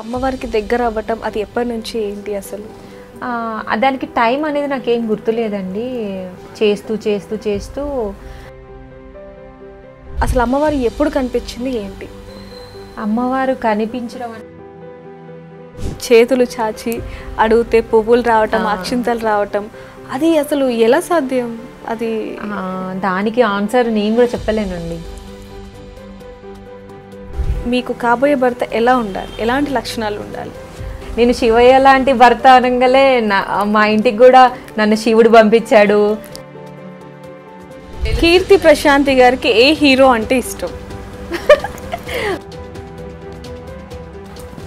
అమ్మవారికి దగ్గర అవ్వటం అది ఎప్పటి నుంచి ఏంటి అసలు? దానికి టైం అనేది నాకేం గుర్తులేదండి. చేస్తూ చేస్తూ చేస్తూ అసలు అమ్మవారు ఎప్పుడు కనిపించింది ఏంటి? అమ్మవారు కనిపించడం చేతులు చాచి అడిగితే పువ్వులు రావటం, అక్షింతలు రావటం, అది అసలు ఎలా సాధ్యం? అది దానికి ఆన్సర్ నేను కూడా చెప్పలేనండి. మీకు కాబోయే భర్త ఎలా ఉండాలి, ఎలాంటి లక్షణాలు ఉండాలి? నేను శివయ్య లాంటి భర్త అనగానే మా ఇంటికి కూడా నన్ను శివుడు పంపించాడు. కీర్తి ప్రశాంతి గారికి ఏ హీరో అంటే ఇష్టం?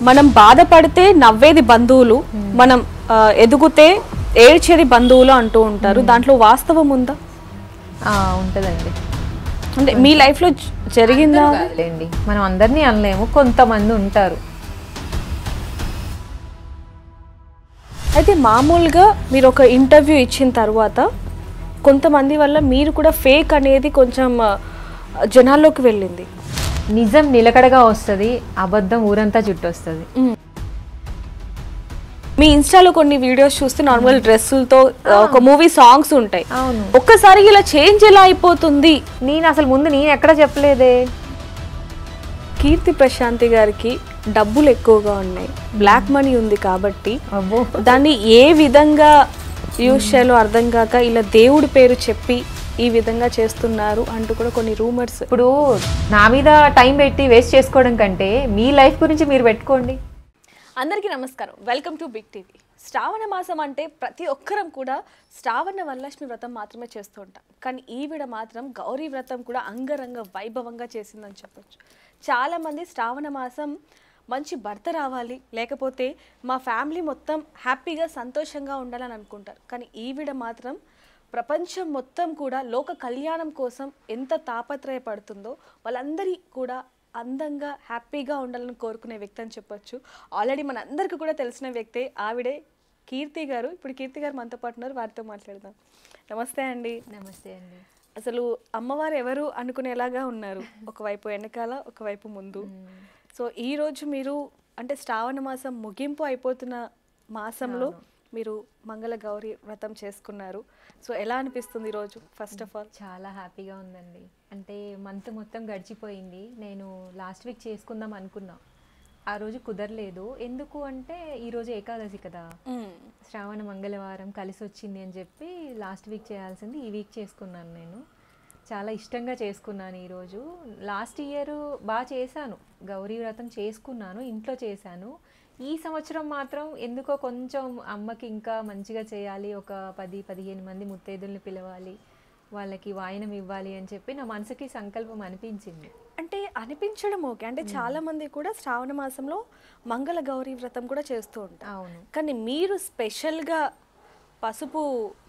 మనం బాధపడితే నవ్వేది బంధువులు, మనం ఎదుగుతే ఏడ్చేది బంధువులు అంటూ ఉంటారు. దాంట్లో వాస్తవం ఉందా? ఉంటుందండి. అంటే మీ లైఫ్లో జరిగిందా? లేండి, మనం అందరినీ అనలేము, కొంతమంది ఉంటారు. అయితే మామూలుగా మీరు ఒక ఇంటర్వ్యూ ఇచ్చిన తర్వాత కొంతమంది వల్ల మీరు కూడా ఫేక్ అనేది కొంచెం జనాల్లోకి వెళ్ళింది. నిజం నిలకడగా వస్తుంది, అబద్ధం ఊరంతా చుట్టొస్తుంది. మీ ఇన్స్టాలో కొన్ని వీడియోస్ చూస్తే నార్మల్ డ్రెస్సులతో ఒక మూవీ సాంగ్స్ ఉంటాయి. అవును, ఒక్కసారి ఇలా చేంజ్ ఎలా అయిపోతుంది? నేను అసలు ముందు నేను ఎక్కడ చెప్పలేదే. కీర్తి ప్రశాంతి గారికి డబ్బులు ఎక్కువగా ఉన్నాయి, బ్లాక్ మనీ ఉంది కాబట్టి దాన్ని ఏ విధంగా యూజ్ చేయాలో అర్థం కాక ఇలా దేవుడి పేరు చెప్పి ఈ విధంగా చేస్తున్నారు అంటూ కూడా కొన్ని రూమర్స్. ఇప్పుడు నా మీద టైం పెట్టి వేస్ట్ చేసుకోవడం కంటే మీ లైఫ్ గురించి మీరు పెట్టుకోండి. అందరికీ నమస్కారం, వెల్కమ్ టు బిగ్ టీవీ. శ్రావణ మాసం అంటే ప్రతి ఒక్కరం కూడా శ్రావణ వరలక్ష్మి వ్రతం మాత్రమే చేస్తూ ఉంటాం, కానీ ఈవిడ మాత్రం గౌరీ వ్రతం కూడా అంగరంగ వైభవంగా చేసిందని చెప్పొచ్చు. చాలామంది శ్రావణ మాసం మంచి భర్త రావాలి, లేకపోతే మా ఫ్యామిలీ మొత్తం హ్యాపీగా సంతోషంగా ఉండాలని అనుకుంటారు. కానీ ఈవిడ మాత్రం ప్రపంచం మొత్తం కూడా లోక కళ్యాణం కోసం ఎంత తాపత్రయపడుతుందో వాళ్ళందరి కూడా అందంగా హ్యాపీగా ఉండాలని కోరుకునే వ్యక్తి అని చెప్పొచ్చు. ఆల్రెడీ మన అందరికీ కూడా తెలిసిన వ్యక్తే ఆవిడే కీర్తి గారు. ఇప్పుడు కీర్తి గారు మనతో పాటు ఉన్నారు, వారితో మాట్లాడదాం. నమస్తే అండి. నమస్తే అండి. అసలు అమ్మవారు ఎవరు అనుకునేలాగా ఉన్నారు, ఒకవైపు వెనకాల ఒకవైపు ముందు. సో ఈరోజు మీరు అంటే శ్రావణ మాసం ముగింపు అయిపోతున్న మాసంలో మీరు మంగళ గౌరీ వ్రతం చేసుకున్నారు. సో ఎలా అనిపిస్తుంది ఈరోజు? ఫస్ట్ ఆఫ్ ఆల్ చాలా హ్యాపీగా ఉందండి. అంటే మంత్ మొత్తం గడిచిపోయింది. నేను లాస్ట్ వీక్ చేసుకుందాం అనుకున్నా, ఆ రోజు కుదరలేదు. ఎందుకు అంటే ఈరోజు ఏకాదశి కదా, శ్రావణ మంగళవారం కలిసి వచ్చింది అని చెప్పి లాస్ట్ వీక్ చేయాల్సింది ఈ వీక్ చేసుకున్నాను. నేను చాలా ఇష్టంగా చేసుకున్నాను ఈరోజు. లాస్ట్ ఇయర్ బాగా చేశాను, గౌరీ వ్రతం చేసుకున్నాను, ఇంట్లో చేశాను. ఈ సంవత్సరం మాత్రం ఎందుకో కొంచెం అమ్మకి ఇంకా మంచిగా చేయాలి, ఒక 10-15 మంది ముత్తైదుల్ని పిలవాలి, వాళ్ళకి వాయనం ఇవ్వాలి అని చెప్పి నా మనసుకి సంకల్పం అనిపించింది. అంటే అనిపించడం ఓకే, అంటే చాలా మంది కూడా శ్రావణ మాసంలో మంగళ గౌరీ వ్రతం కూడా చేస్తూ ఉంటారు. అవును, కానీ మీరు స్పెషల్గా పసుపు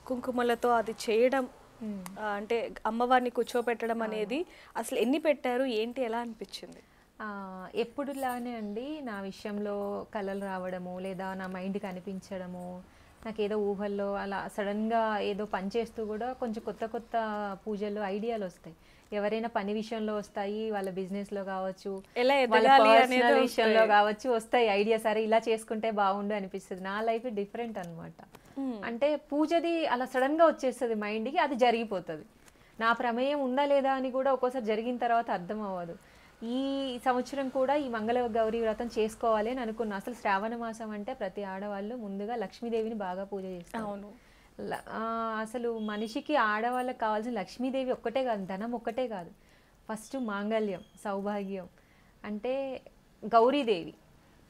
కుంకుమలతో అది చేయడం, అంటే అమ్మవారిని కూర్చోపెట్టడం అనేది అసలు ఎన్ని పెట్టారు, ఏంటి, ఎలా అనిపించింది? ఎప్పుడులానే అండి, నా విషయంలో కళలు రావడము లేదా నా మైండ్కి అనిపించడము, నాకు ఏదో ఊహల్లో అలా సడన్గా ఏదో పని చేస్తూ కూడా కొంచెం కొత్త కొత్త పూజలు ఐడియాలు వస్తాయి. ఎవరైనా పని విషయంలో వస్తాయి, వాళ్ళ బిజినెస్లో కావచ్చు, వాళ్ళ పర్సనల్ విషయంలో కావచ్చు వస్తాయి ఐడియా. సరే ఇలా చేసుకుంటే బాగుండు అనిపిస్తుంది. నా లైఫ్ డిఫరెంట్ అనమాట. అంటే పూజది అలా సడన్గా వచ్చేస్తుంది మైండ్కి, అది జరిగిపోతుంది. నా ప్రమేయం ఉందా లేదా అని కూడా ఒక్కోసారి జరిగిన తర్వాత అర్థం అవ్వదు. ఈ సంవత్సరం కూడా ఈ మంగళ గౌరీ వ్రతం చేసుకోవాలి అని అనుకున్నా. అసలు శ్రావణ మాసం అంటే ప్రతి ఆడవాళ్ళు ముందుగా లక్ష్మీదేవిని బాగా పూజ చేస్తారు. అవును, అసలు మనిషికి ఆడవాళ్ళకి కావాల్సిన లక్ష్మీదేవి ఒక్కటే కాదు, ధనం ఒక్కటే కాదు, ఫస్ట్ మాంగళ్యం, సౌభాగ్యం. అంటే గౌరీదేవి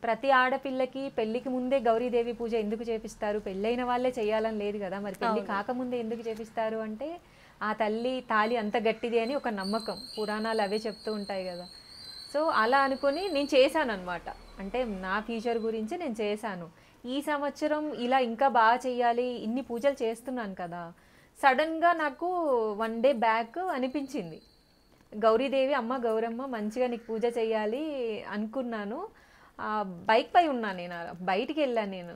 ప్రతి ఆడపిల్లకి పెళ్ళికి ముందే గౌరీదేవి పూజ ఎందుకు చేపిస్తారు? పెళ్ళైన వాళ్ళే చేయాలని లేదు కదా, మరి పెళ్ళి కాకముందే ఎందుకు చేపిస్తారు అంటే ఆ తల్లి తాళి అంత గట్టిది అని ఒక నమ్మకం, పురాణాలు అవే చెప్తూ ఉంటాయి కదా. సో అలా అనుకుని నేను చేశాను అనమాట. అంటే నా ఫ్యూచర్ గురించి నేను చేశాను. ఈ సంవత్సరం ఇలా ఇంకా బాగా చెయ్యాలి, ఇన్ని పూజలు చేస్తున్నాను కదా, సడన్గా నాకు 1 డే బ్యాక్ అనిపించింది, గౌరీదేవి అమ్మ గౌరమ్మ మంచిగా నీకు పూజ చేయాలి అనుకున్నాను. బైక్ పై ఉన్నా, నేను బయటికి వెళ్ళాను. నేను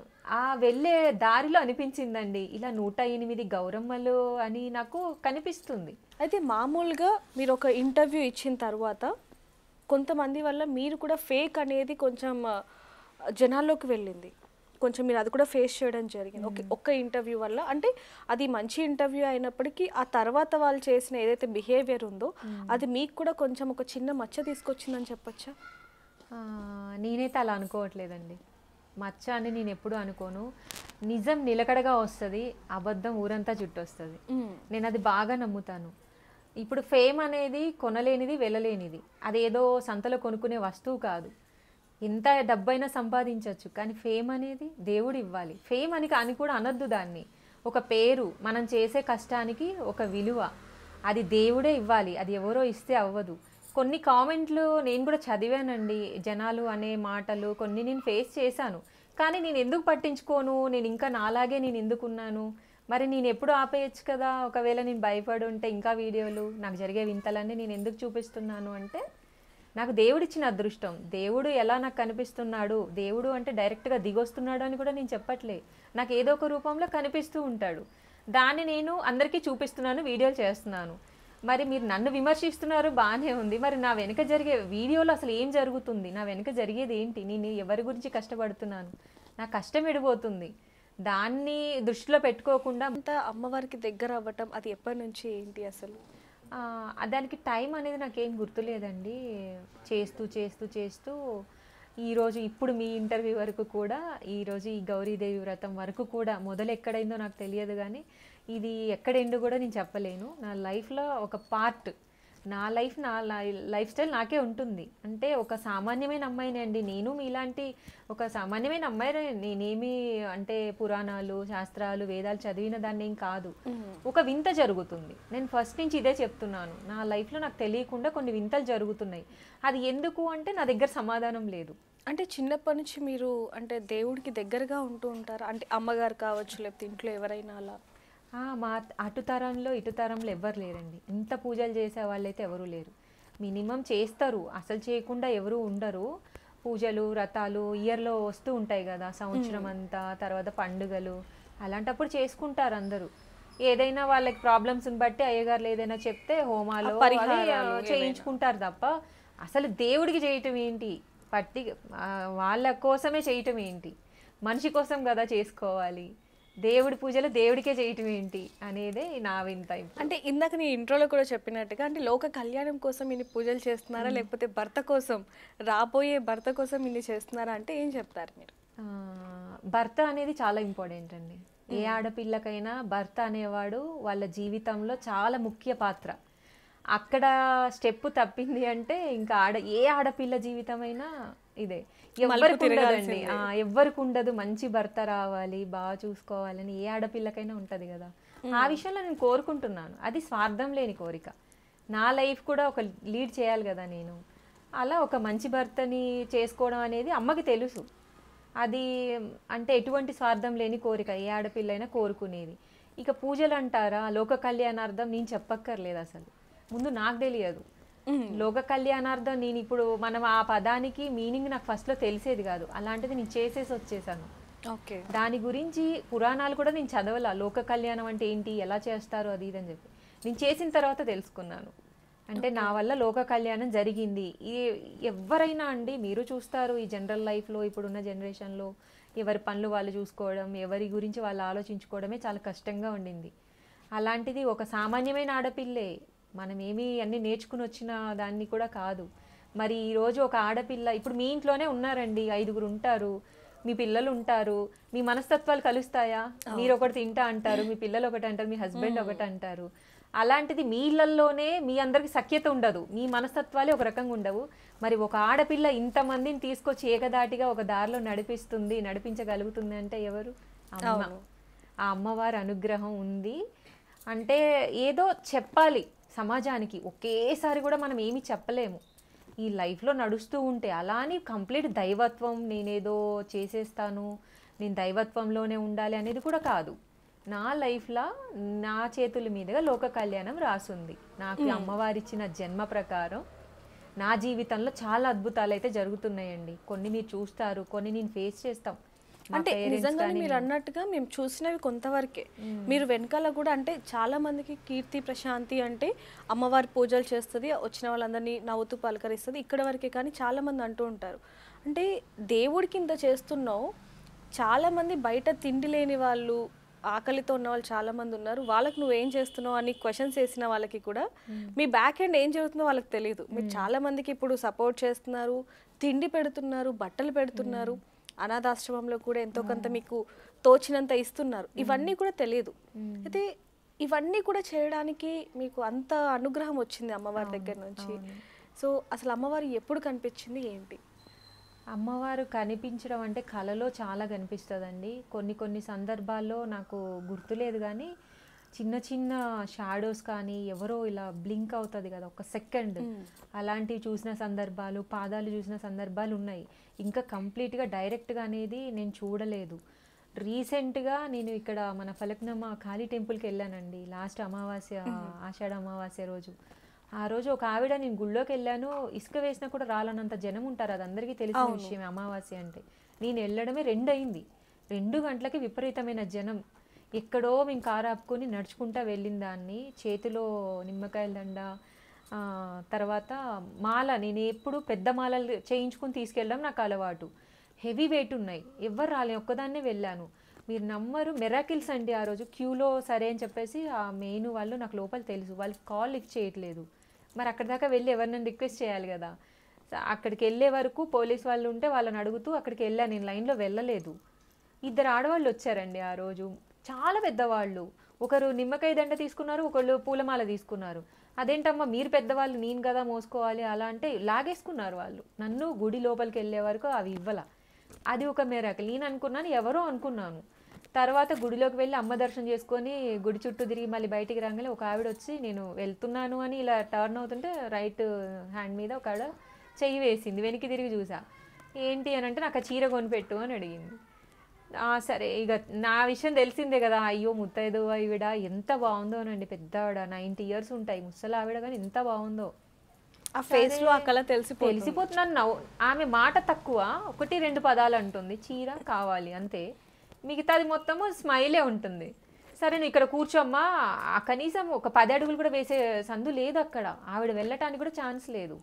వెళ్ళే దారిలో అనిపించిందండి, ఇలా 108 గౌరమ్మలు అని నాకు కనిపిస్తుంది. అయితే మామూలుగా మీరు ఒక ఇంటర్వ్యూ ఇచ్చిన తర్వాత కొంతమంది వల్ల మీరు కూడా ఫేక్ అనేది కొంచెం జనాల్లోకి వెళ్ళింది. కొంచెం మీరు అది కూడా ఫేస్ చేయడం జరిగింది. ఓకే. ఒక్క ఇంటర్వ్యూ వల్ల అంటే అది మంచి ఇంటర్వ్యూ అయినప్పటికీ ఆ తర్వాత వాళ్ళు చేసిన ఏదైతే బిహేవియర్ ఉందో అది మీకు కూడా కొంచెం ఒక చిన్న మచ్చ తీసుకొచ్చిందని చెప్పొచ్చా? ఆ, నేనైతే అలా అనుకోవట్లేదండి. మచ్చ అని నేను ఎప్పుడు అనుకోను. నిజం నిలకడగా వస్తుంది, అబద్ధం ఊరంతా చుట్టొస్తుంది. నేను అది బాగా నమ్ముతాను. ఇప్పుడు ఫేమ్ అనేది కొనలేనిది, వెళ్ళలేనిది. అదేదో సంతలో కొనుక్కునే వస్తువు కాదు. ఎంత డబ్బైనా సంపాదించవచ్చు, కానీ ఫేమ్ అనేది దేవుడు ఇవ్వాలి. ఫేమ్ అని కూడా అనొద్దు దాన్ని. ఒక పేరు, మనం చేసే కష్టానికి ఒక విలువ, అది దేవుడే ఇవ్వాలి. అది ఎవరో ఇస్తే అవ్వదు. కొన్ని కామెంట్లు నేను కూడా చదివానండి. జనాలు అనే మాటలు కొన్ని నేను ఫేస్ చేశాను. కానీ నేను ఎందుకు పట్టించుకోను? నేను ఇంకా నాలాగే నేను ఎందుకున్నాను? మరి నేను ఎప్పుడు ఆపేయచ్చు కదా. ఒకవేళ నేను భయపడి ఉంటే ఇంకా వీడియోలు, నాకు జరిగే వింతలన్నీ నేను ఎందుకు చూపిస్తున్నాను అంటే, నాకు దేవుడిచ్చిన అదృష్టం. దేవుడు ఎలా నాకు కనిపిస్తున్నాడు, దేవుడు అంటే డైరెక్ట్గా దిగొస్తున్నాడు అని కూడా నేను చెప్పట్లే. నాకు ఏదో ఒక రూపంలో కనిపిస్తూ ఉంటాడు. దాన్ని నేను అందరికీ చూపిస్తున్నాను, వీడియోలు చేస్తున్నాను. మరి మీరు నన్ను విమర్శిస్తున్నారు, బాగానే ఉంది. మరి నా వెనుక జరిగే వీడియోలో అసలు ఏం జరుగుతుంది, నా వెనుక జరిగేది ఏంటి, నేను ఎవరి గురించి కష్టపడుతున్నాను, నా కష్టం ఎడిపోతుంది, దాన్ని దృష్టిలో పెట్టుకోకుండా అంతా అమ్మవారికి దగ్గర అవ్వటం అది ఎప్పటి నుంచి ఏంటి అసలు? దానికి టైం అనేది నాకేం గుర్తులేదండి. చేస్తూ చేస్తూ చేస్తూ ఈరోజు ఇప్పుడు మీ ఇంటర్వ్యూ వరకు కూడా, ఈరోజు ఈ గౌరీదేవి వ్రతం వరకు కూడా మొదలు ఎక్కడైందో నాకు తెలియదు, కానీ ఇది ఎక్కడెండు కూడా నేను చెప్పలేను. నా లైఫ్లో ఒక పార్ట్, నా లైఫ్ స్టైల్ నాకే ఉంటుంది. అంటే ఒక సామాన్యమైన అమ్మాయినండి నేను, మీలాంటి ఒక సామాన్యమైన అమ్మాయి. నేనేమి అంటే పురాణాలు, శాస్త్రాలు, వేదాలు చదివిన దాన్ని ఏం కాదు. ఒక వింత జరుగుతుంది. నేను ఫస్ట్ నుంచి ఇదే చెప్తున్నాను. నా లైఫ్లో నాకు తెలియకుండా కొన్ని వింతలు జరుగుతున్నాయి. అది ఎందుకు అంటే నా దగ్గర సమాధానం లేదు. అంటే చిన్నప్పటి నుంచి మీరు అంటే దేవుడికి దగ్గరగా ఉంటూ ఉంటారా? అంటే అమ్మగారు కావచ్చు, లేకపోతే ఇంట్లో ఎవరైనా అలా? మా అటు తరంలో ఇటు తరంలో ఎవ్వరు లేరండి. ఇంత పూజలు చేసే వాళ్ళైతే ఎవరు లేరు. మినిమం చేస్తారు, అసలు చేయకుండా ఎవరు ఉండరు. పూజలు, వ్రతాలు ఇయర్లో వస్తూ ఉంటాయి కదా, సంవత్సరం అంతా, తర్వాత పండుగలు, అలాంటప్పుడు చేసుకుంటారు అందరూ. ఏదైనా వాళ్ళకి ప్రాబ్లమ్స్ని బట్టి అయ్యగారులు ఏదైనా చెప్తే హోమాలు చేయించుకుంటారు తప్ప అసలు దేవుడికి చేయటం ఏంటి, వాళ్ళ కోసమే చేయటం ఏంటి, మనిషి కోసం కదా చేసుకోవాలి. దేవుడి పూజలు దేవుడికే చేయటం ఏంటి అనేదే నా వింత. అంటే ఇందాక నీ ఇంట్రోలో కూడా చెప్పినట్టుగా అంటే లోక కళ్యాణం కోసం ఇన్ని పూజలు చేస్తున్నారా, లేకపోతే భర్త కోసం, రాబోయే భర్త కోసం ఇన్ని చేస్తున్నారా అంటే ఏం చెప్తారు మీరు? భర్త అనేది చాలా ఇంపార్టెంట్ అండి. ఏ ఆడపిల్లకైనా భర్త అనేవాడు వాళ్ళ జీవితంలో చాలా ముఖ్య పాత్ర. అక్కడ స్టెప్ తప్పింది అంటే ఇంకా ఏ ఆడపిల్ల జీవితమైనా ఇదే. ఎవ్వరికి ఉండదండి, ఎవ్వరికి ఉండదు మంచి భర్త రావాలి, బాగా చూసుకోవాలని ఏ ఆడపిల్లకైనా ఉంటది కదా. ఆ విషయంలో నేను కోరుకుంటున్నాను. అది స్వార్థం లేని కోరిక. నా లైఫ్ కూడా ఒక లీడ్ చేయాలి కదా నేను. అలా ఒక మంచి భర్తని చేసుకోవడం అనేది అమ్మకి తెలుసు. అది అంటే ఎటువంటి స్వార్థం లేని కోరిక ఏ ఆడపిల్లైనా కోరుకునేది. ఇక పూజలు అంటారా, లోక కళ్యాణార్థం నేను చెప్పక్కర్లేదు. అసలు ముందు నాకు తెలియదు లోక కళ్యాణార్థం. నేను ఇప్పుడు మనం ఆ పదానికి మీనింగ్ నాకు ఫస్ట్లో తెలిసేది కాదు. అలాంటిది నేను చేసేసి వచ్చేసాను. ఓకే. దాని గురించి పురాణాలు కూడా నేను చదవాల. లోక కళ్యాణం అంటే ఏంటి, ఎలా చేస్తారు, అది ఇది అని చెప్పి నేను చేసిన తర్వాత తెలుసుకున్నాను. అంటే నా వల్ల లోక కళ్యాణం జరిగింది. ఎవరైనా అండి, మీరు చూస్తారు ఈ జనరల్ లైఫ్లో ఇప్పుడున్న జనరేషన్లో ఎవరి పనులు వాళ్ళు చూసుకోవడం, ఎవరి గురించి వాళ్ళు ఆలోచించుకోవడమే చాలా కష్టంగా ఉండింది. అలాంటిది ఒక సామాన్యమైన ఆడపిల్లే, మనమేమి అన్నీ నేర్చుకుని వచ్చిన దాన్ని కూడా కాదు. మరి ఈరోజు ఒక ఆడపిల్ల ఇప్పుడు మీ ఇంట్లోనే ఉన్నారండి, 5గురు ఉంటారు, మీ పిల్లలు ఉంటారు, మీ మనస్తత్వాలు కలుస్తాయా? మీరు ఒకటి తింటా అంటారు, మీ పిల్లలు ఒకటి అంటారు, మీ హస్బెండ్ ఒకటి అంటారు. అలాంటిది మీ ఇళ్ళల్లోనే మీ అందరికి సఖ్యత ఉండదు, మీ మనస్తత్వాలే ఒక రకంగా ఉండవు. మరి ఒక ఆడపిల్ల ఇంతమందిని తీసుకొచ్చి ఏకదాటిగా ఒక దారిలో నడిపించగలుగుతుంది అంటే ఎవరు? అమ్మ. ఆ అమ్మవారి అనుగ్రహం ఉంది. అంటే ఏదో చెప్పాలి సమాజానికి, ఒకేసారి కూడా మనం ఏమీ చెప్పలేము ఈ లైఫ్లో నడుస్తూ ఉంటే. అలా అని కంప్లీట్ దైవత్వం, నేనేదో చేసేస్తాను, నేను దైవత్వంలోనే ఉండాలి అనేది కూడా కాదు. నా లైఫ్లో నా చేతుల మీదుగా లోక కళ్యాణం రాసుంది. నాకు అమ్మవారిచ్చిన జన్మ ప్రకారం నా జీవితంలో చాలా అద్భుతాలు అయితే జరుగుతున్నాయండి. కొన్ని మీరు చూస్తారు, కొన్ని నేను ఫేస్ చేస్తాం. అంటే నిజంగానే మీరు అన్నట్టుగా మేము చూసినవి కొంతవరకే. మీరు వెనకాల కూడా అంటే చాలా మందికి కీర్తి ప్రశాంతి అంటే అమ్మవారి పూజలు చేస్తుంది, వచ్చిన వాళ్ళందరినీ నవ్వుతూ పలకరిస్తుంది, ఇక్కడ వరకే. కానీ చాలా మంది అంటూ ఉంటారు అంటే దేవుడికి ఇంత చేస్తున్నావు, చాలా మంది బయట తిండి లేని వాళ్ళు, ఆకలితో ఉన్న వాళ్ళు చాలా మంది ఉన్నారు, వాళ్ళకి నువ్వేం చేస్తున్నావు అని క్వశ్చన్స్ వేసిన వాళ్ళకి కూడా మీ బ్యాక్ ఎండ్ ఏం జరుగుతుందో వాళ్ళకి తెలియదు. మీరు చాలా మందికి ఇప్పుడు సపోర్ట్ చేస్తున్నారు, తిండి పెడుతున్నారు, బట్టలు పెడుతున్నారు, అనాథాశ్రమంలో కూడా ఎంతో కొంత మీకు తోచినంత ఇస్తున్నారు, ఇవన్నీ కూడా తెలియదు. అయితే ఇవన్నీ కూడా చేయడానికి మీకు అంత అనుగ్రహం వచ్చింది అమ్మవారి దగ్గర నుంచి. సో అసలు అమ్మవారు ఎప్పుడు కనిపించింది ఏంటి? అమ్మవారు కనిపించడం అంటే కళలో చాలా కనిపిస్తుందండి. కొన్ని కొన్ని సందర్భాల్లో నాకు గుర్తులేదు కానీ చిన్న చిన్న షాడోస్ కానీ ఎవరో ఇలా బ్లింక్ అవుతుంది కదా ఒక సెకండ్, అలాంటివి చూసిన సందర్భాలు, పాదాలు చూసిన సందర్భాలు ఉన్నాయి. ఇంకా కంప్లీట్గా డైరెక్ట్గా అనేది నేను చూడలేదు. రీసెంట్గా నేను ఇక్కడ మన ఫలక్నమ్మ కాళీ టెంపుల్కి వెళ్ళానండి, లాస్ట్ అమావాస్య, ఆషాఢ అమావాస్య రోజు. ఆ రోజు ఒక ఆవిడ, నేను గుళ్ళోకి వెళ్ళాను, ఇసుక వేసినా కూడా రాలనంత జనం ఉంటారు, అది అందరికీ తెలిసిన విషయం అమావాస్య అంటే. నేను వెళ్ళడమే 2 అయింది, 2 గంటలకి విపరీతమైన జనం. ఎక్కడో మేము కారు ఆపుకొని నడుచుకుంటా వెళ్ళిన దాన్ని, చేతిలో నిమ్మకాయల దండ, తర్వాత మాల, నేను ఎప్పుడు పెద్ద మాలలు చేయించుకుని తీసుకెళ్ళడం నాకు అలవాటు. హెవీ వెయిట్ ఉన్నాయి, ఎవ్వరు రాలే, ఒక్కదాన్నే వెళ్ళాను. మీరు నమ్మరు, మెరాకిల్స్ అండి. ఆ రోజు క్యూలో సరే అని చెప్పేసి ఆ మెయిన్ వాళ్ళు నాకు లోపల తెలుసు, వాళ్ళు కాల్ లిఫ్ట్ చేయట్లేదు. మరి అక్కడి దాకా వెళ్ళి ఎవరినైనా రిక్వెస్ట్ చేయాలి కదా. అక్కడికి వెళ్ళే వరకు పోలీస్ వాళ్ళు ఉంటే వాళ్ళని అడుగుతూ అక్కడికి వెళ్ళాను, నేను లైన్లో వెళ్ళలేదు. 2 ఆడవాళ్ళు వచ్చారండి ఆ రోజు, చాలా పెద్దవాళ్ళు. ఒకరు నిమ్మకాయ దండ తీసుకున్నారు, ఒకళ్ళు పూలమాల తీసుకున్నారు. అదేంటమ్మా మీరు పెద్దవాళ్ళు, నేను కదా మోసుకోవాలి అలా అంటే లాగేసుకున్నారు వాళ్ళు నన్ను. గుడి లోపలికి వెళ్ళే వరకు అవి ఇవ్వాల. అది ఒక మిరాకిల్. నేను అనుకున్నాను ఎవరో అనుకున్నాను. తర్వాత గుడిలోకి వెళ్ళి అమ్మ దర్శనం చేసుకొని గుడి చుట్టూ తిరిగి మళ్ళీ బయటికి రాగానే ఒక ఆవిడ వచ్చి నేను వెళ్తున్నాను అని ఇలా టర్న్ అవుతుంటే రైట్ హ్యాండ్ మీద ఒక ఆవిడ చెయ్యి వేసింది. వెనక్కి తిరిగి చూసా, ఏంటి అని అంటే నాకు ఆ చీర కొనిపెట్టు అని అడిగింది. సరే ఇక నా విషయం తెలిసిందే కదా, అయ్యో ముత్తైదు ఆవిడ ఎంత బాగుందోనండి, పెద్ద ఆవిడ 90 years ఉంటాయి, ముసలి ఆవిడ, కానీ ఎంత బాగుందో. ఆ ఫేస్ లో ఆ కళ తెలిసిపోతున్నాను. ఆమె మాట తక్కువ, 1-2 పదాలు అంటుంది, చీర కావాలి అంతే, మిగతాది మొత్తము స్మైలే ఉంటుంది. సరే నువ్వు ఇక్కడ కూర్చోమ్మా, కనీసం ఒక 10 అడుగులు కూడా వేసే సందు లేదు అక్కడ, ఆవిడ వెళ్ళటానికి కూడా ఛాన్స్ లేదు.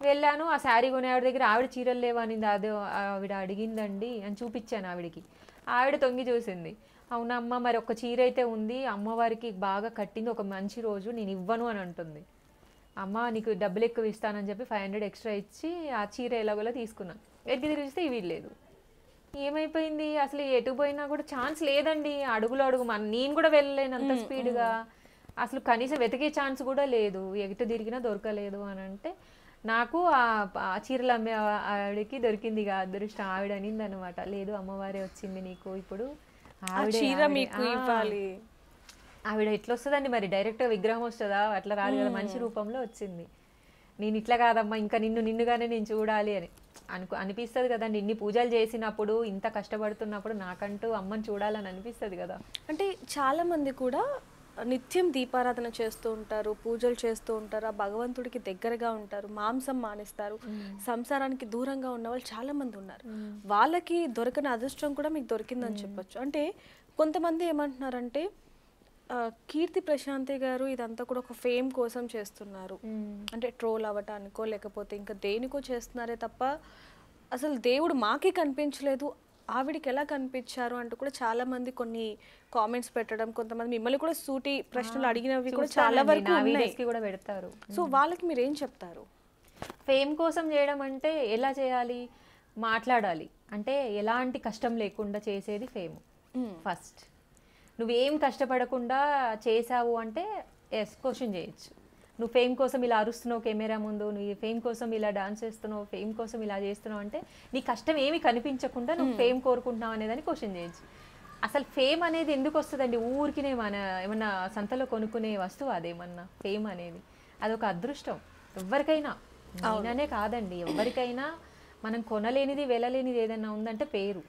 వెళ్ళాను, ఆ శారీ కొనే ఆవిడ దగ్గర ఆవిడ చీరలు లేవనింది, అదే ఆవిడ అడిగిందండి అని చూపించాను ఆవిడకి. ఆవిడ తొంగి చూసింది, అవునమ్మ మరి ఒక చీర అయితే ఉంది, అమ్మవారికి బాగా కట్టింది, ఒక మంచి రోజు, నేను ఇవ్వను అని అంటుంది. అమ్మ నీకు డబ్బులు ఎక్కువ ఇస్తానని చెప్పి 500 ఎక్స్ట్రా ఇచ్చి ఆ చీర ఎలాగోలా తీసుకున్నాను. ఎక్కి తిరిగిస్తే ఇవి లేదు. ఏమైపోయింది అసలు, ఎటు పోయినా కూడా ఛాన్స్ లేదండి, అడుగులు అడుగు, నేను కూడా వెళ్ళలేను అంత స్పీడ్గా, అసలు కనీసం వెతికే ఛాన్స్ కూడా లేదు, ఎటు తిరిగినా దొరకలేదు అని అంటే నాకు ఆ చీరలు అమ్మే ఆవిడకి దొరికింది ఇక అదృష్టం. ఆవిడ అనింది అనమాట, లేదు అమ్మవారే వచ్చింది నీకు ఇప్పుడు, ఆవిడ ఎట్లా వస్తుందండి మరి, డైరెక్ట్గా విగ్రహం వస్తుందా, అట్లా రాదు కదా, మనిషి రూపంలో వచ్చింది. నేను ఇట్లా కాదమ్మా, ఇంకా నిన్నుగానే నేను చూడాలి అని అనిపిస్తుంది కదండి. ఇన్ని పూజలు చేసినప్పుడు, ఇంత కష్టపడుతున్నప్పుడు నాకంటూ అమ్మని చూడాలని అనిపిస్తుంది కదా. అంటే చాలా మంది కూడా నిత్యం దీపారాధన చేస్తూ ఉంటారు, పూజలు చేస్తూ ఉంటారు, ఆ భగవంతుడికి దగ్గరగా ఉంటారు, మాంసం మానేస్తారు, సంసారానికి దూరంగా ఉన్న వాళ్ళు చాలా మంది ఉన్నారు. వాళ్ళకి దొరకని అదృష్టం కూడా మీకు దొరికిందని చెప్పొచ్చు. అంటే కొంతమంది ఏమంటున్నారంటే కీర్తి ప్రశాంతి గారు ఇదంతా కూడా ఒక ఫేమ్ కోసం చేస్తున్నారు, అంటే ట్రోల్ అవ్వటానికో లేకపోతే ఇంకా దేనికో చేస్తున్నారే తప్ప అసలు దేవుడు మాకే కనిపించలేదు, ఆవిడికి ఎలా కనిపించారు అంటూ కూడా చాలా మంది కొన్ని కామెంట్స్ పెట్టడం, కొంతమంది మిమ్మల్ని కూడా సూటి ప్రశ్నలు అడిగినవి కూడా చాలా వరకు కూడా పెడతారు. సో వాళ్ళకి మీరు ఏం చెప్తారు? ఫేమ్ కోసం చేయడం అంటే ఎలా చేయాలి, మాట్లాడాలి, అంటే ఎలాంటి కష్టం లేకుండా చేసేది ఫేమ్. ఫస్ట్ నువ్వేం కష్టపడకుండా చేసావు అంటే ఎస్ క్వశ్చన్ చేయొచ్చు. నువ్వు ఫేమ్ కోసం ఇలా అరుస్తున్నావు కెమెరా ముందు, నువ్వు ఫేమ్ కోసం ఇలా డాన్స్ చేస్తున్నావు, ఫేమ్ కోసం ఇలా చేస్తున్నావు అంటే నీ కష్టం ఏమి కనిపించకుండా నువ్వు ఫేమ్ కోరుకుంటున్నావు అనేదాన్ని క్వశ్చన్ చేయొచ్చు. అసలు ఫేమ్ అనేది ఎందుకు వస్తుందండి, ఊరికినే మన ఏమన్నా సంతలో కొనుక్కునే వస్తువు అదేమన్నా ఫేమ్ అనేది, అదొక అదృష్టం ఎవరికైనా, నేననే కాదండి ఎవరికైనా. మనం కొనలేనిది వెళ్ళలేనిది ఏదైనా ఉందంటే పేరు.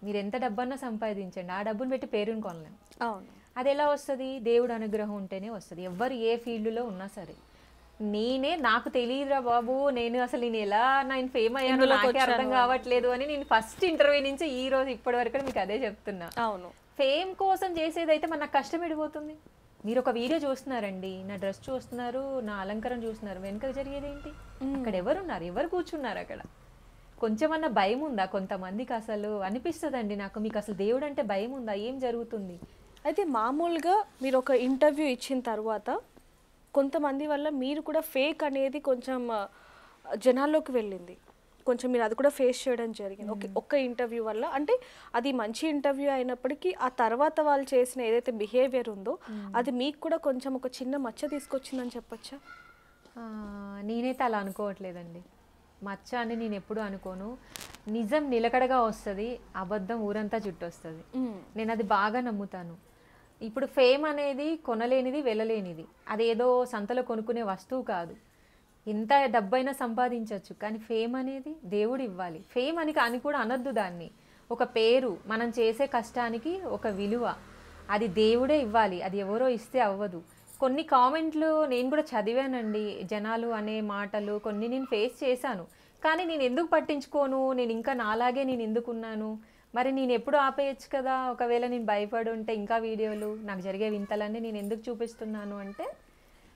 మీరు ఎంత డబ్బన్నా సంపాదించండి, ఆ డబ్బును పెట్టి పేరుని కొనలేం. అవును, అది ఎలా వస్తుంది, దేవుడు అనుగ్రహం ఉంటేనే వస్తుంది, ఎవరు ఏ ఫీల్డ్లో ఉన్నా సరే. నాకు తెలియదురా బాబు, నేను ఎలా ఫేమ్ అయ్యానో నాకే అర్థం కావట్లేదు అని నేను ఫస్ట్ ఇంటర్వ్యూ నుంచి ఈ రోజు ఇప్పటి వరకు మీకు అదే చెప్తున్నా. అవును, ఫేమ్ కోసం చేసేదైతే మన నాకు కష్టం ఎడిపోతుంది. మీరు ఒక వీడియో చూస్తున్నారండి, నా డ్రెస్ చూస్తున్నారు, నా అలంకరణ చూస్తున్నారు, వెనుక జరిగేది ఏంటి? అక్కడ ఎవరున్నారు, ఎవరు కూర్చున్నారు అక్కడ? కొంచెమన్నా భయం ఉందా? కొంతమందికి అసలు అనిపిస్తుందండి నాకు, మీకు అసలు దేవుడు అంటే భయం ఉందా, ఏం జరుగుతుంది? అయితే మామూలుగా మీరు ఒక ఇంటర్వ్యూ ఇచ్చిన తర్వాత కొంతమంది వల్ల మీరు కూడా ఫేక్ అనేది కొంచెం జనాల్లోకి వెళ్ళింది, కొంచెం మీరు అది కూడా ఫేస్ చేయడం జరిగింది ఒక్క ఇంటర్వ్యూ వల్ల. అంటే అది మంచి ఇంటర్వ్యూ అయినప్పటికీ ఆ తర్వాత వాళ్ళు చేసిన ఏదైతే బిహేవియర్ ఉందో అది మీకు కూడా కొంచెం ఒక చిన్న మచ్చ తీసుకొచ్చిందని చెప్పొచ్చా? నేనైతే అలా అనుకోవట్లేదండి. మచ్చ అని నేను ఎప్పుడు అనుకోను. నిజం నిలకడగా వస్తుంది, అబద్ధం ఊరంతా చుట్టొస్తుంది. నేను అది బాగా నమ్ముతాను. ఇప్పుడు ఫేమ్ అనేది కొనలేనిది, వెళ్ళలేనిది. అదేదో సంతలో కొనుక్కునే వస్తువు కాదు. ఎంత డబ్బైనా సంపాదించవచ్చు, కానీ ఫేమ్ అనేది దేవుడు ఇవ్వాలి. ఫేమ్ అని కూడా అనొద్దు దాన్ని. ఒక పేరు, మనం చేసే కష్టానికి ఒక విలువ, అది దేవుడే ఇవ్వాలి, అది ఎవరో ఇస్తే అవ్వదు. కొన్ని కామెంట్లు నేను కూడా చదివానండి, జనాలు అనే మాటలు కొన్ని నేను ఫేస్ చేశాను. కానీ నేను ఎందుకు పట్టించుకోను, నేను ఇంకా నాలాగే నేను ఎందుకున్నాను? మరి నేను ఎప్పుడు ఆపేయచ్చు కదా. ఒకవేళ నేను భయపడి ఉంటే ఇంకా వీడియోలు, నాకు జరిగే వింతలన్నీ నేను ఎందుకు చూపిస్తున్నాను అంటే,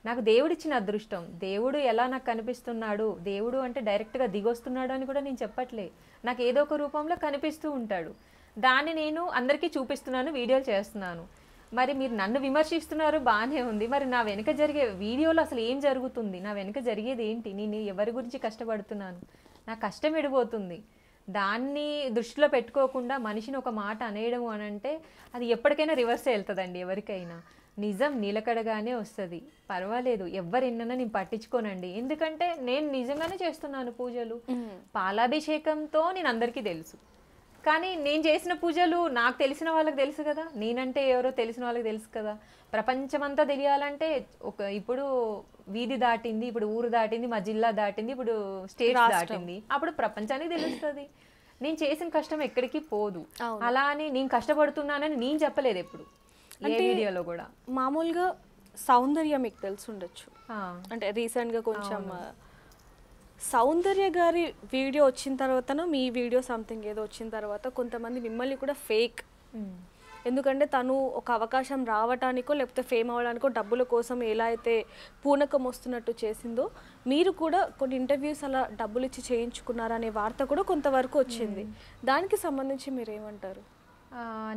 నాకు దేవుడిచ్చిన అదృష్టం. దేవుడు ఎలా నాకు కనిపిస్తున్నాడు, దేవుడు అంటే డైరెక్ట్గా దిగొస్తున్నాడు అని కూడా నేను చెప్పట్లే. నాకు ఏదో ఒక రూపంలో కనిపిస్తూ ఉంటాడు. దాన్ని నేను అందరికీ చూపిస్తున్నాను, వీడియోలు చేస్తున్నాను. మరి మీరు నన్ను విమర్శిస్తున్నారు, బాగానే ఉంది. మరి నా వెనుక జరిగే వీడియోలో అసలు ఏం జరుగుతుంది, నా వెనుక జరిగేది ఏంటి, నేను ఎవరి గురించి కష్టపడుతున్నాను, నా కష్టం ఎడిపోతుంది. దాన్ని దృష్టిలో పెట్టుకోకుండా మనిషిని ఒక మాట అనేయడము అని అంటే అది ఎప్పటికైనా రివర్స్ వెళ్తుందండి. ఎవరికైనా నిజం నిలకడగానే వస్తుంది, పర్వాలేదు. ఎవరిన్నైనా నేను పట్టించుకోనండి. ఎందుకంటే నేను నిజంగానే చేస్తున్నాను పూజలు. పాలాభిషేకంతో నేను అందరికీ తెలుసు, కానీ నేను చేసిన పూజలు నాకు తెలిసిన వాళ్ళకి తెలుసు కదా, నేనంటే ఎవరో తెలిసిన వాళ్ళకి తెలుసు కదా. ప్రపంచమంతా తెలియాలంటే ఇప్పుడు వీధి దాటింది, ఇప్పుడు ఊరు దాటింది, మా జిల్లా దాటింది, ఇప్పుడు స్టేట్ దాటింది, అప్పుడు ప్రపంచానికి తెలుస్తుంది. నేను చేసిన కష్టం ఎక్కడికి పోదు. అలా అని నేను కష్టపడుతున్నానని నేను చెప్పలేదు ఎప్పుడు, ఏ వీడియోలో కూడా. మామూలుగా సౌందర్య మీకు తెలిసి ఉండొచ్చు, అంటే రీసెంట్గా కొంచెం సౌందర్య గారి వీడియో వచ్చిన తర్వాతనో మీ వీడియో సంథింగ్ ఏదో వచ్చిన తర్వాత కొంతమంది మిమ్మల్ని కూడా ఫేక్, ఎందుకంటే తను ఒక అవకాశం రావటానికో లేకపోతే ఫేమ్ అవ్వడానికో డబ్బుల కోసం ఎలా అయితే పూనకం వస్తున్నట్టు చేసిందో మీరు కూడా కొన్ని ఇంటర్వ్యూస్ అలా డబ్బులు ఇచ్చి చేయించుకున్నారనే వార్త కూడా కొంతవరకు వచ్చింది. దానికి సంబంధించి మీరు ఏమంటారు?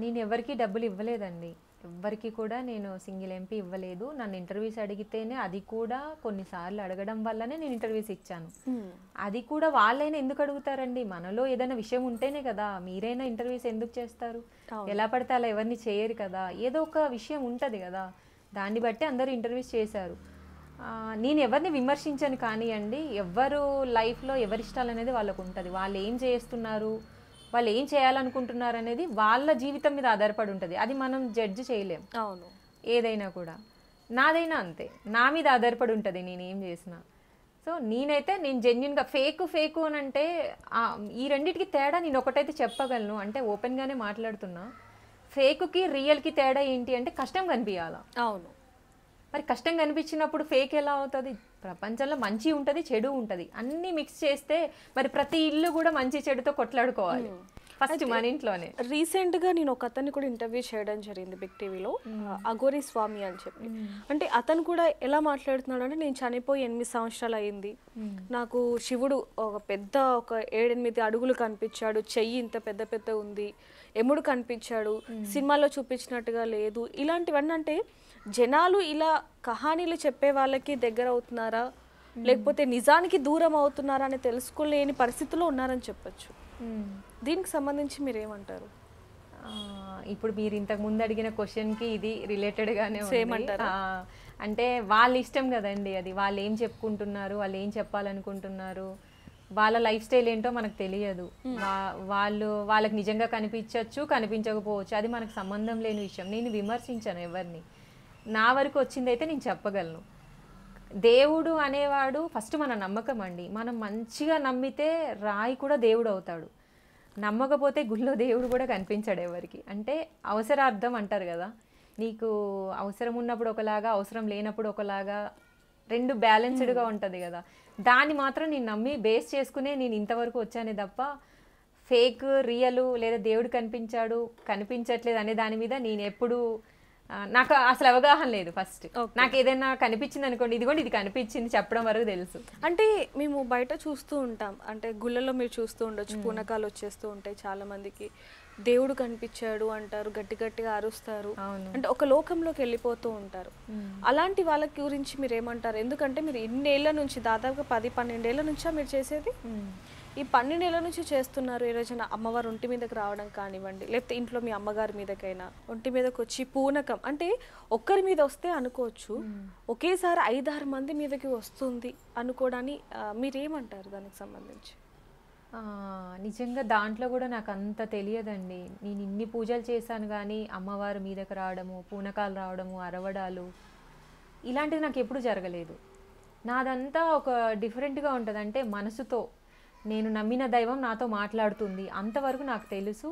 నేను ఎవరికి డబ్బులు ఇవ్వలేదండి, ఎవ్వరికి కూడా నేను సింగిల్ ఎంపీ ఇవ్వలేదు. నన్ను ఇంటర్వ్యూస్ అడిగితేనే, అది కూడా కొన్నిసార్లు అడగడం వల్లనే నేను ఇంటర్వ్యూస్ ఇచ్చాను. అది కూడా వాళ్ళైనా ఎందుకు అడుగుతారండి, మనలో ఏదైనా విషయం ఉంటేనే కదా. మీరైనా ఇంటర్వ్యూస్ ఎందుకు చేస్తారు? ఎలా పడితే అలా ఎవరిని చేయరు కదా, ఏదో ఒక విషయం ఉంటుంది కదా, దాన్ని బట్టి అందరూ ఇంటర్వ్యూస్ చేశారు. నేను ఎవరిని విమర్శించను కానివ్వండి, ఎవరు లైఫ్లో ఎవరి ఇష్టాలు అనేది వాళ్ళకు ఉంటుంది. వాళ్ళు ఏం చేస్తున్నారు, వాళ్ళు ఏం చేయాలనుకుంటున్నారు అనేది వాళ్ళ జీవితం మీద ఆధారపడి ఉంటుంది. అది మనం జడ్జి చేయలేం. అవును, ఏదైనా కూడా. నాదైనా అంతే, నా మీద ఆధారపడి ఉంటుంది నేనేం చేసినా. సో నేను జెన్యున్గా ఫేకు అని అంటే ఈ రెండింటికి తేడా నేను ఒకటైతే చెప్పగలను, అంటే ఓపెన్గానే మాట్లాడుతున్నా. ఫేకుకి రియల్కి తేడా ఏంటి అంటే కష్టం కనిపించాలా. అవును, మరి కష్టం కనిపించినప్పుడు ఫేక్ ఎలా అవుతుంది? ప్రపంచంలో మంచి ఉంటుంది, చెడు ఉంటుంది, అన్నీ మిక్స్ చేస్తే మరి ప్రతి ఇల్లు కూడా మంచి చెడుతో కొట్లాడుకోవాలి ఫస్ట్ మన ఇంట్లోనే. రీసెంట్గా నేను ఒక అతన్ని కూడా ఇంటర్వ్యూ చేయడం జరిగింది బిగ్ టీవీలో, అఘోరి స్వామి అని చెప్పి. అంటే అతను కూడా ఎలా మాట్లాడుతున్నాడు అంటే, నేను చనిపోయి 8 సంవత్సరాలు అయింది, నాకు శివుడు ఒక 7-8 అడుగులు కనిపించాడు, చెయ్యి ఇంత పెద్ద ఉంది, ఎముడు కనిపించాడు, సినిమాలో చూపించినట్టుగా లేదు. ఇలాంటివన్నీ అంటే జనాలు ఇలా కహానీలు చెప్పే వాళ్ళకి దగ్గర అవుతున్నారా, లేకపోతే నిజానికి దూరం అవుతున్నారా అని తెలుసుకోలేని పరిస్థితిలో ఉన్నారని చెప్పొచ్చు. దీనికి సంబంధించి మీరు ఏమంటారు? ఇప్పుడు మీరు ఇంతకు ముందు అడిగిన క్వశ్చన్కి ఇది రిలేటెడ్గానే ఉంది. అంటే వాళ్ళ ఇష్టం కదండి, అది వాళ్ళు ఏం చెప్పుకుంటున్నారు, వాళ్ళు ఏం చెప్పాలనుకుంటున్నారు, వాళ్ళ లైఫ్ స్టైల్ ఏంటో మనకు తెలియదు. వాళ్ళకి నిజంగా కనిపించవచ్చు, కనిపించకపోవచ్చు, అది మనకు సంబంధం లేని విషయం. నేను విమర్శించాను ఎవరిని, నా వరకు వచ్చిందైతే నేను చెప్పగలను. దేవుడు అనేవాడు ఫస్ట్ మన నమ్మకం అండి. మనం మంచిగా నమ్మితే రాయి కూడా దేవుడు అవుతాడు, నమ్మకపోతే గుళ్ళో దేవుడు కూడా కనిపించాడు ఎవరికి. అంటే అవసరార్థం అంటారు కదా, నీకు అవసరం ఉన్నప్పుడు ఒకలాగా, అవసరం లేనప్పుడు ఒకలాగా రెండు బ్యాలెన్స్డ్గా ఉంటుంది కదా, దాన్ని మాత్రం నేను నమ్మి బేస్ చేసుకునే నేను ఇంతవరకు వచ్చానే తప్ప ఫేక్ రియల్ లేదా దేవుడు కనిపించాడు కనిపించట్లేదు అనే దాని మీద నేను ఎప్పుడు నాకు అసలు అవగాహన లేదు. ఫస్ట్ నాకు ఏదైనా కనిపించింది అనుకోండి, ఇదిగోండి ఇది కనిపించింది చెప్పడం వరకు తెలుసు. అంటే మేము బయట చూస్తూ ఉంటాం, అంటే గుళ్ళలో మీరు చూస్తూ ఉండొచ్చు, పూనకాలు వచ్చేస్తూ ఉంటాయి చాలా మందికి, దేవుడు కనిపించాడు అంటారు, గట్టి గట్టిగా అరుస్తారు, అంటే ఒక లోకంలోకి వెళ్ళిపోతూ ఉంటారు. అలాంటి వాళ్ళ గురించి మీరు ఏమంటారు? ఎందుకంటే మీరు ఇన్నేళ్ల నుంచి దాదాపుగా 10-12 ఏళ్ల నుంచా మీరు చేసేది? ఈ 12 ఏళ్ల నుంచి చేస్తున్నారు. ఈ రోజున అమ్మవారు ఒంటి మీదకి రావడం కానివ్వండి, లేకపోతే ఇంట్లో మీ అమ్మగారి మీదకైనా ఒంటి మీదకి వచ్చి పూనకం అంటే ఒక్కరి మీద వస్తే అనుకోవచ్చు, ఒకేసారి 5-6 మంది మీదకి వస్తుంది అనుకోవడాన్ని మీరేమంటారు దానికి సంబంధించి? నిజంగా దాంట్లో కూడా నాకు అంత తెలియదండి. నేను ఇన్ని పూజలు చేశాను కానీ అమ్మవారి మీదకి రావడము, పూనకాలు రావడము, అరవడాలు ఇలాంటిది నాకు ఎప్పుడు జరగలేదు. నాదంతా ఒక డిఫరెంట్గా ఉంటుంది. అంటే మనసుతో నేను నమ్మిన దైవం నాతో మాట్లాడుతుంది అంతవరకు నాకు తెలుసు.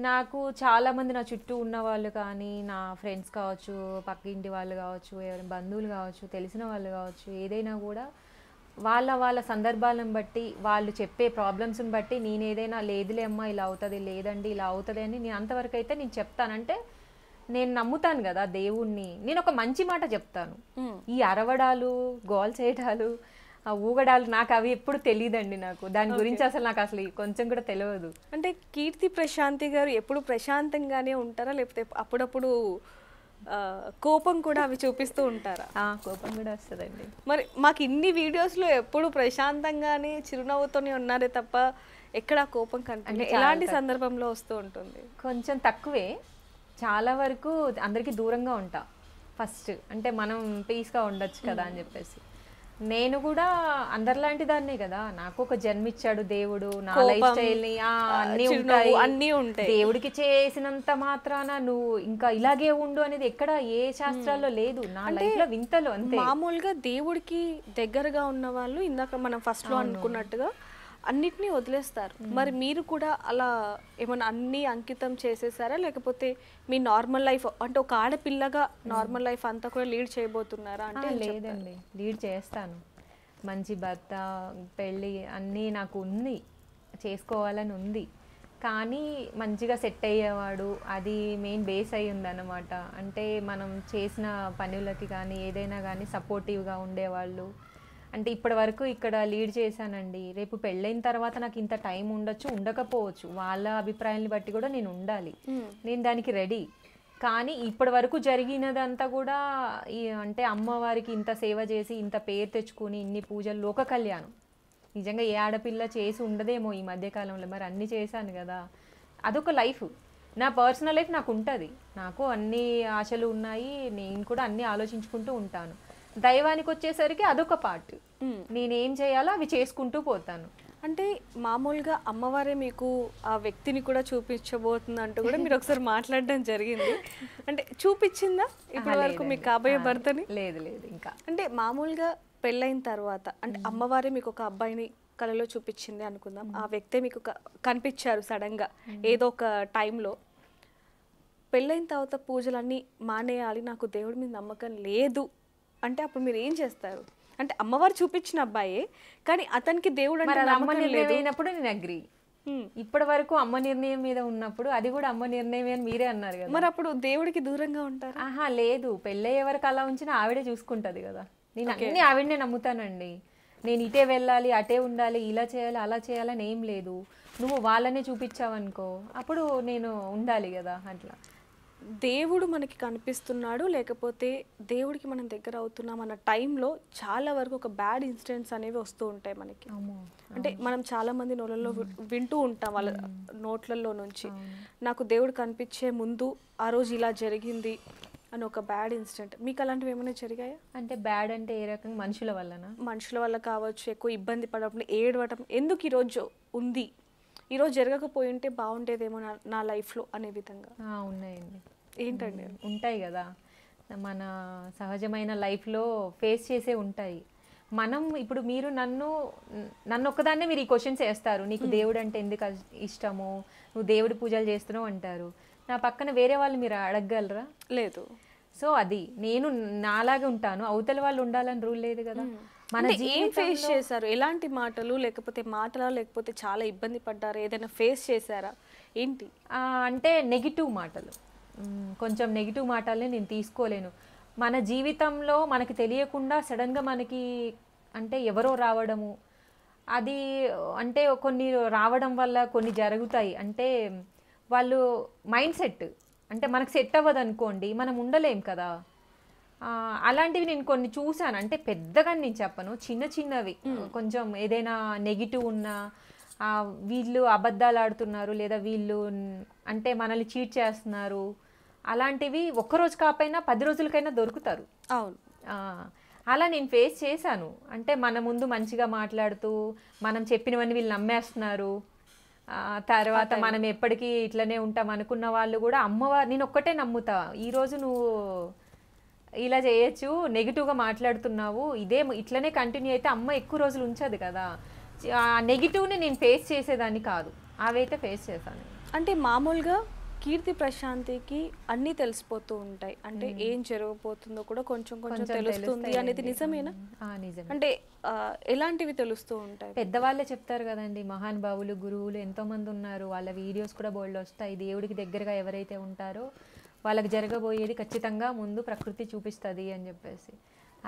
నాకు చాలామంది నా చుట్టూ ఉన్న వాళ్ళు కానీ, నా ఫ్రెండ్స్ కావచ్చు, పక్కింటి వాళ్ళు కావచ్చు, ఎవరైనా బంధువులు కావచ్చు, తెలిసిన వాళ్ళు కావచ్చు, ఏదైనా కూడా వాళ్ళ సందర్భాలను బట్టి, వాళ్ళు చెప్పే ప్రాబ్లమ్స్ని బట్టి నేను ఏదైనా లేదులే అమ్మా ఇలా అవుతుంది, లేదండి ఇలా అవుతుంది అని నేను అంతవరకు అయితే నేను చెప్తానంటే నేను నమ్ముతాను కదా దేవుణ్ణి. నేను ఒక మంచి మాట చెప్తాను. ఈ అరవడాలు, గోల్ చేయడాలు, ఆ ఊగడాలు నాకు అవి ఎప్పుడు తెలియదండి. నాకు దాని గురించి నాకు అసలు కొంచెం కూడా తెలియదు. అంటే కీర్తి ప్రశాంతి గారు ఎప్పుడు ప్రశాంతంగానే ఉంటారా, లేకపోతే అప్పుడప్పుడు కోపం కూడా అవి చూపిస్తూ ఉంటారా? కోపం కూడా వస్తుందండి. మరి మాకు ఇన్ని వీడియోస్లో ఎప్పుడు ప్రశాంతంగానే చిరునవ్వుతోనే ఉన్నారే తప్ప ఎక్కడ కోపం కనిపించదు. ఎలాంటి సందర్భంలో వస్తూ ఉంటుంది? కొంచెం తక్కువే. చాలా వరకు అందరికీ దూరంగా ఉంటా ఫస్ట్. అంటే మనం పీస్గా ఉండొచ్చు కదా అని చెప్పేసి. నేను కూడా అందరిలాంటి దాన్నే కదా, నాకు ఒక జన్మిచ్చాడు దేవుడు, నా లైఫ్ స్టైల్ని అన్నీ ఉంటాయి. దేవుడికి చేసినంత మాత్రాన నువ్వు ఇంకా ఇలాగే ఉండు అనేది ఎక్కడ ఏ శాస్త్రాల్లో లేదు. నా లైఫ్ లో వింతలు అంతే. మామూలుగా దేవుడికి దగ్గరగా ఉన్న వాళ్ళు ఇందాక మనం ఫస్ట్ లో అనుకున్నట్టుగా అన్నిటినీ వదిలేస్తారు. మరి మీరు కూడా అలా ఏమైనా అన్ని అంకితం చేసేసారా, లేకపోతే మీ నార్మల్ లైఫ్ అంటే ఒక ఆడపిల్లగా నార్మల్ లైఫ్ అంతా కూడా లీడ్ చేయబోతున్నారా? అంటే లేదండి, లీడ్ చేస్తాను. మంచి భర్త, పెళ్ళి అన్నీ నాకు ఉంది, చేసుకోవాలని ఉంది. కానీ మంచిగా సెట్ అయ్యేవాడు, అది మెయిన్ బేస్ అయ్యి ఉందన్నమాట. అంటే మనం చేసిన పనులకి కానీ ఏదైనా కానీ సపోర్టివ్గా ఉండేవాళ్ళు. అంటే ఇప్పటి వరకు ఇక్కడ లీడ్ చేశానండి. రేపు పెళ్ళైన తర్వాత నాకు ఇంత టైం ఉండొచ్చు, ఉండకపోవచ్చు. వాళ్ళ అభిప్రాయాన్ని బట్టి కూడా నేను ఉండాలి, నేను దానికి రెడీ. కానీ ఇప్పటి వరకు జరిగినదంతా కూడా అంటే అమ్మవారికి ఇంత సేవ చేసి ఇంత పేరు తెచ్చుకుని ఇన్ని పూజలు, లోక కళ్యాణం నిజంగా ఏ ఆడపిల్ల చేసి ఉండదేమో ఈ మధ్యకాలంలో. మరి అన్నీ చేశాను కదా, అదొక లైఫ్. నా పర్సనల్ లైఫ్ నాకు ఉంటుంది, నాకు అన్ని ఆశలు ఉన్నాయి, నేను కూడా అన్నీ ఆలోచించుకుంటూ ఉంటాను. దైవానికి వచ్చేసరికి అదొక పార్ట్, నేనేం చేయాలో అవి చేసుకుంటూ పోతాను. అంటే మామూలుగా అమ్మవారే మీకు ఆ వ్యక్తిని కూడా చూపించబోతుంది అంటూ కూడా మీరు ఒకసారి మాట్లాడడం జరిగింది. అంటే చూపించిందా ఇప్పటి వరకు మీకు కాబోయే భర్తని? లేదు లేదు ఇంకా. అంటే మామూలుగా పెళ్ళైన తర్వాత అంటే అమ్మవారే మీకు ఒక అబ్బాయిని కళలో చూపించింది అనుకుందాం, ఆ వ్యక్తే మీకు కనిపించారు సడన్గా ఏదో ఒక టైంలో. పెళ్ళైన తర్వాత పూజలన్నీ మానేయాలి, నాకు దేవుడి మీద నమ్మకం లేదు అంటే అప్పుడు మీరు ఏం చేస్తారు? అంటే అమ్మవారు చూపించిన అబ్బాయే కానీ అతనికి దేవుడు అంటే అమ్మ నిర్ణయం అయినప్పుడు నేను అగ్రి. ఇప్పటి వరకు అమ్మ నిర్ణయం మీద ఉన్నప్పుడు అది కూడా అమ్మ నిర్ణయం అని మీరే అన్నారు కదా, మరి అప్పుడు దేవుడికి దూరంగా ఉంటారు? లేదు, పెళ్ళయ్యే వరకు అలా ఉంచినా ఆవిడే చూసుకుంటది కదా. నేను అన్ని ఆవిడనే నమ్ముతానండి. నేను ఇటే వెళ్ళాలి, అటే ఉండాలి, ఇలా చేయాలి, అలా చేయాలని ఏం లేదు. నువ్వు వాళ్ళనే చూపించావనుకో అప్పుడు నేను ఉండాలి కదా. అట్లా దేవుడు మనకి కనిపిస్తున్నాడు లేకపోతే దేవుడికి మనం దగ్గర అవుతున్నాం అన్న టైంలో చాలా వరకు ఒక బ్యాడ్ ఇన్సిడెంట్స్ అనేవి వస్తూ ఉంటాయి మనకి. అంటే మనం చాలా మంది నోళ్ళల్లో వింటూ ఉంటాం వాళ్ళ నోట్లలో నుంచి, నాకు దేవుడు కనిపించే ముందు ఆ రోజు ఇలా జరిగింది అని ఒక బ్యాడ్ ఇన్సిడెంట్. మీకు అలాంటివి ఏమైనా జరిగాయా? అంటే బ్యాడ్ అంటే ఏ రకంగా? మనుషుల వల్లనా? మనుషుల వల్ల కావచ్చు, ఎక్కువ ఇబ్బంది పడడం, ఏడవటం, ఎందుకు ఈరోజు ఉంది, ఈరోజు జరగకపోయి ఉంటే బాగుండేదేమో నా లైఫ్లో అనే విధంగా. ఉన్నాయండి. ఏంటండి? ఉంటాయి కదా, మన సహజమైన లైఫ్లో ఫేస్ చేసే ఉంటాయి. మనం ఇప్పుడు మీరు నన్ను ఒక్కదాన్నే మీరు ఈ క్వశ్చన్స్ వేస్తారు, నీకు దేవుడు అంటే ఎందుకు ఇష్టము, నువ్వు దేవుడి పూజలు చేస్తున్నావు అంటారు. నా పక్కన వేరే వాళ్ళు మీరు అడగగలరా? లేదు. సో అది నేను నాలాగే ఉంటాను, అవతల వాళ్ళు ఉండాలని రూల్ లేదు కదా. మన అంటే ఏం ఫేస్ చేశారు? ఎలాంటి మాటలు, లేకపోతే మాటలా, లేకపోతే చాలా ఇబ్బంది పడ్డారా? ఏదైనా ఫేస్ చేశారా ఏంటి? అంటే నెగిటివ్ మాటలు, కొంచెం నెగిటివ్ మాటల్ని నేను తీసుకోలేను. మన జీవితంలో మనకి తెలియకుండా సడన్గా మనకి అంటే ఎవరో రావడము, అది అంటే కొన్ని రావడం వల్ల కొన్ని జరుగుతాయి. అంటే వాళ్ళు మైండ్ సెట్ అంటే మనకు సెట్ అవ్వదు అనుకోండి, మనం ఉండలేం కదా. అలాంటివి నేను కొన్ని చూసాను. అంటే పెద్దగా నేను చెప్పను, చిన్న చిన్నవి కొంచెం ఏదైనా నెగిటివ్ ఉన్నా, వీళ్ళు అబద్ధాలు ఆడుతున్నారు లేదా వీళ్ళు అంటే మనల్ని చీట్ చేస్తున్నారు, అలాంటివి ఒక్కరోజు కాకపోయినా 10 రోజులకైనా దొరుకుతారు. అవును. అలా నేను ఫేస్ చేశాను. అంటే మన ముందు మంచిగా మాట్లాడుతూ మనం చెప్పినవన్నీ వీళ్ళు నమ్మేస్తున్నారు, తర్వాత మనం ఎప్పటికీ ఇట్లనే ఉంటాం అనుకున్న వాళ్ళు కూడా అమ్మవారు నేను ఒక్కటే నమ్ముతా, ఈరోజు నువ్వు ఇలా చేయొచ్చు, నెగిటివ్గా మాట్లాడుతున్నావు, ఇట్లనే కంటిన్యూ అయితే అమ్మ ఎక్కువ రోజులు ఉంచదు కదా. ఆ నెగిటివ్ని నేను ఫేస్ చేసేదాన్ని కాదు, అవైతే ఫేస్ చేశాను. అంటే మామూలుగా కీర్తి ప్రశాంతికి అన్నీ తెలిసిపోతూ ఉంటాయి, అంటే ఏం జరగబోతుందో కూడా కొంచెం కొంచెం తెలుస్తుంది అనేది నిజమేనా? నిజమే. అంటే ఎలాంటివి తెలుస్తూ ఉంటాయి? పెద్దవాళ్ళే చెప్తారు కదండి, మహానుభావులు గురువులు ఎంతోమంది ఉన్నారు, వాళ్ళ వీడియోస్ కూడా బోల్డ్ వస్తాయి. దేవుడికి దగ్గరగా ఎవరైతే ఉంటారో వాళ్ళకి జరగబోయేది ఖచ్చితంగా ముందు ప్రకృతి చూపిస్తుంది అని చెప్పేసి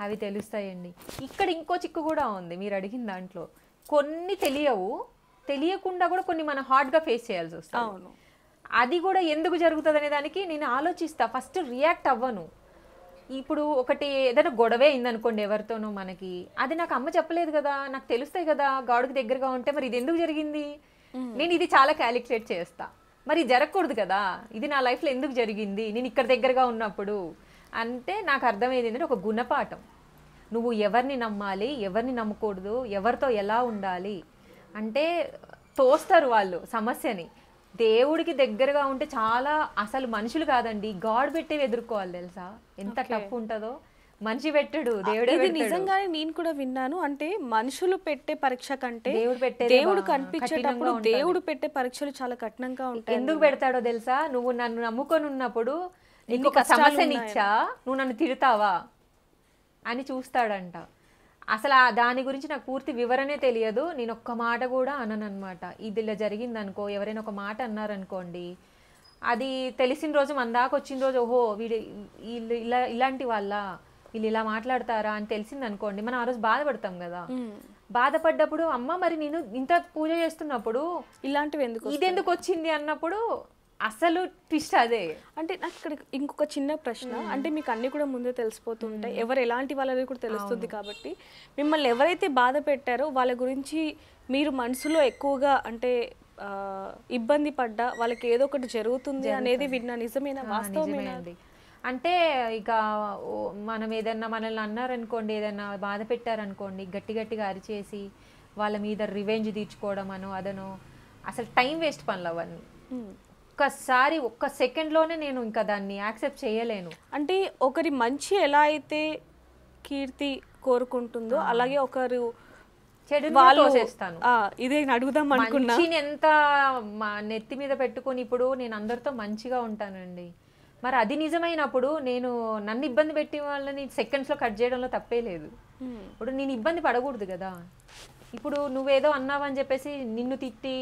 అవి తెలుస్తాయండి. ఇక్కడ ఇంకో చిక్కు కూడా ఉంది మీరు అడిగిన దాంట్లో. కొన్ని తెలియకుండా కూడా కొన్ని మనం హార్డ్గా ఫేస్ చేయాల్సి వస్తుంది. అవును. అది కూడా ఎందుకు జరుగుతుంది అనే దానికి నేను ఆలోచిస్తా, ఫస్ట్ రియాక్ట్ అవ్వను. ఇప్పుడు ఒకటి ఏదైనా గొడవే అయిందనుకోండి ఎవరితోనో మనకి, అది నాకు అమ్మ చెప్పలేదు కదా, నాకు తెలుస్తాయి కదా గాడికి దగ్గరగా ఉంటే, మరి ఇది ఎందుకు జరిగింది, నేను ఇది చాలా క్యాలిక్యులేట్ చేస్తా. మరి జరగకూడదు కదా, ఇది నా లైఫ్లో ఎందుకు జరిగింది నేను ఇక్కడ దగ్గరగా ఉన్నప్పుడు అంటే నాకు అర్థమయ్యేది ఏంటంటే ఒక గుణపాఠం. నువ్వు ఎవరిని నమ్మాలి, ఎవరిని నమ్మకూడదు, ఎవరితో ఎలా ఉండాలి అంటే తోస్తారు వాళ్ళు సమస్యని. దేవుడికి దగ్గరగా ఉంటే చాలా అసలు మనుషులు కాదండి, గాడ్ పెట్టేవి ఎదుర్కోవాలి తెలుసా, ఎంత టఫ్ ఉంటుందో. మనిషి పెట్టాడు, దేవుడే పెట్టాడు. నిజంగానే నేను కూడా విన్నాను, అంటే మనుషులు పెట్టే పరీక్ష కంటే దేవుడు కనిపించేటప్పుడు దేవుడు పెట్టే పరీక్షలు చాలా కఠినంగా ఉంటాయి. ఎందుకు పెడతాడో తెలుసా, నువ్వు నన్ను నమ్ముకొని ఉన్నప్పుడు నీకు ఒక సమస్యనిచ్చా, నువ్వు నన్ను తిడతావా అని చూస్తాడంట. అసలు దాని గురించి నాకు పూర్తి వివరణే తెలియదు, నేను ఒక్క మాట కూడా అననమాట. ఇది ఇలా జరిగిందనుకో, ఎవరైనా ఒక మాట అన్నారనుకోండి, అది తెలిసిన రోజు మన దాకా వచ్చిన రోజు ఓహో వీళ్ళు ఇలాంటి వాళ్ళ, వీళ్ళు ఇలా మాట్లాడతారా అని తెలిసింది అనుకోండి, మనం ఆ రోజు బాధపడతాం కదా. బాధపడ్డప్పుడు అమ్మ మరి నేను ఇంత పూజ చేస్తున్నప్పుడు ఇలాంటివి ఎందుకు, ఇదెందుకు వచ్చింది అన్నప్పుడు అసలు ట్విస్ట్ అదే. అంటే నాకు ఇక్కడ ఇంకొక చిన్న ప్రశ్న, అంటే మీకు అన్ని కూడా ముందే తెలిసిపోతుంటాయి, ఎవరు ఎలాంటి వాళ్ళని కూడా తెలుస్తుంది కాబట్టి మిమ్మల్ని ఎవరైతే బాధ పెట్టారో వాళ్ళ గురించి మీరు మనసులో ఎక్కువగా అంటే ఇబ్బంది పడ్డా వాళ్ళకి ఏదో ఒకటి జరుగుతుంది అనేది విన్నా, నిజమేనా, వాస్తవమేనా? అంటే ఇక మనం ఏదన్నా మనల్ని అన్నారనుకోండి, ఏదన్నా బాధ పెట్టారనుకోండి, గట్టిగా అరిచేసి వాళ్ళ మీద రివెంజ్ తీర్చుకోవడం అనో అదనో, అసలు టైం వేస్ట్ పనులు అవన్నీ. ఒక్క సెకండ్లోనే నేను ఇంకా దాన్ని యాక్సెప్ట్ చేయలేను. అంటే ఒకరి మంచి ఎలా అయితే కీర్తి కోరుకుంటుందో అలాగే ఒకరు చేస్తాను. ఇదే అడుగుదాం అనుకున్నా, ఎంత నెత్తి మీద పెట్టుకొని ఇప్పుడు నేను అందరితో మంచిగా ఉంటానండి, మరి అది నిజమైనప్పుడు నేను నన్ను ఇబ్బంది పెట్టి వాళ్ళని సెకండ్స్లో కట్ చేయడంలో తప్పే లేదు. ఇప్పుడు నేను ఇబ్బంది పడకూడదు కదా. ఇప్పుడు నువ్వేదో అన్నావని చెప్పేసి నిన్ను తిట్టి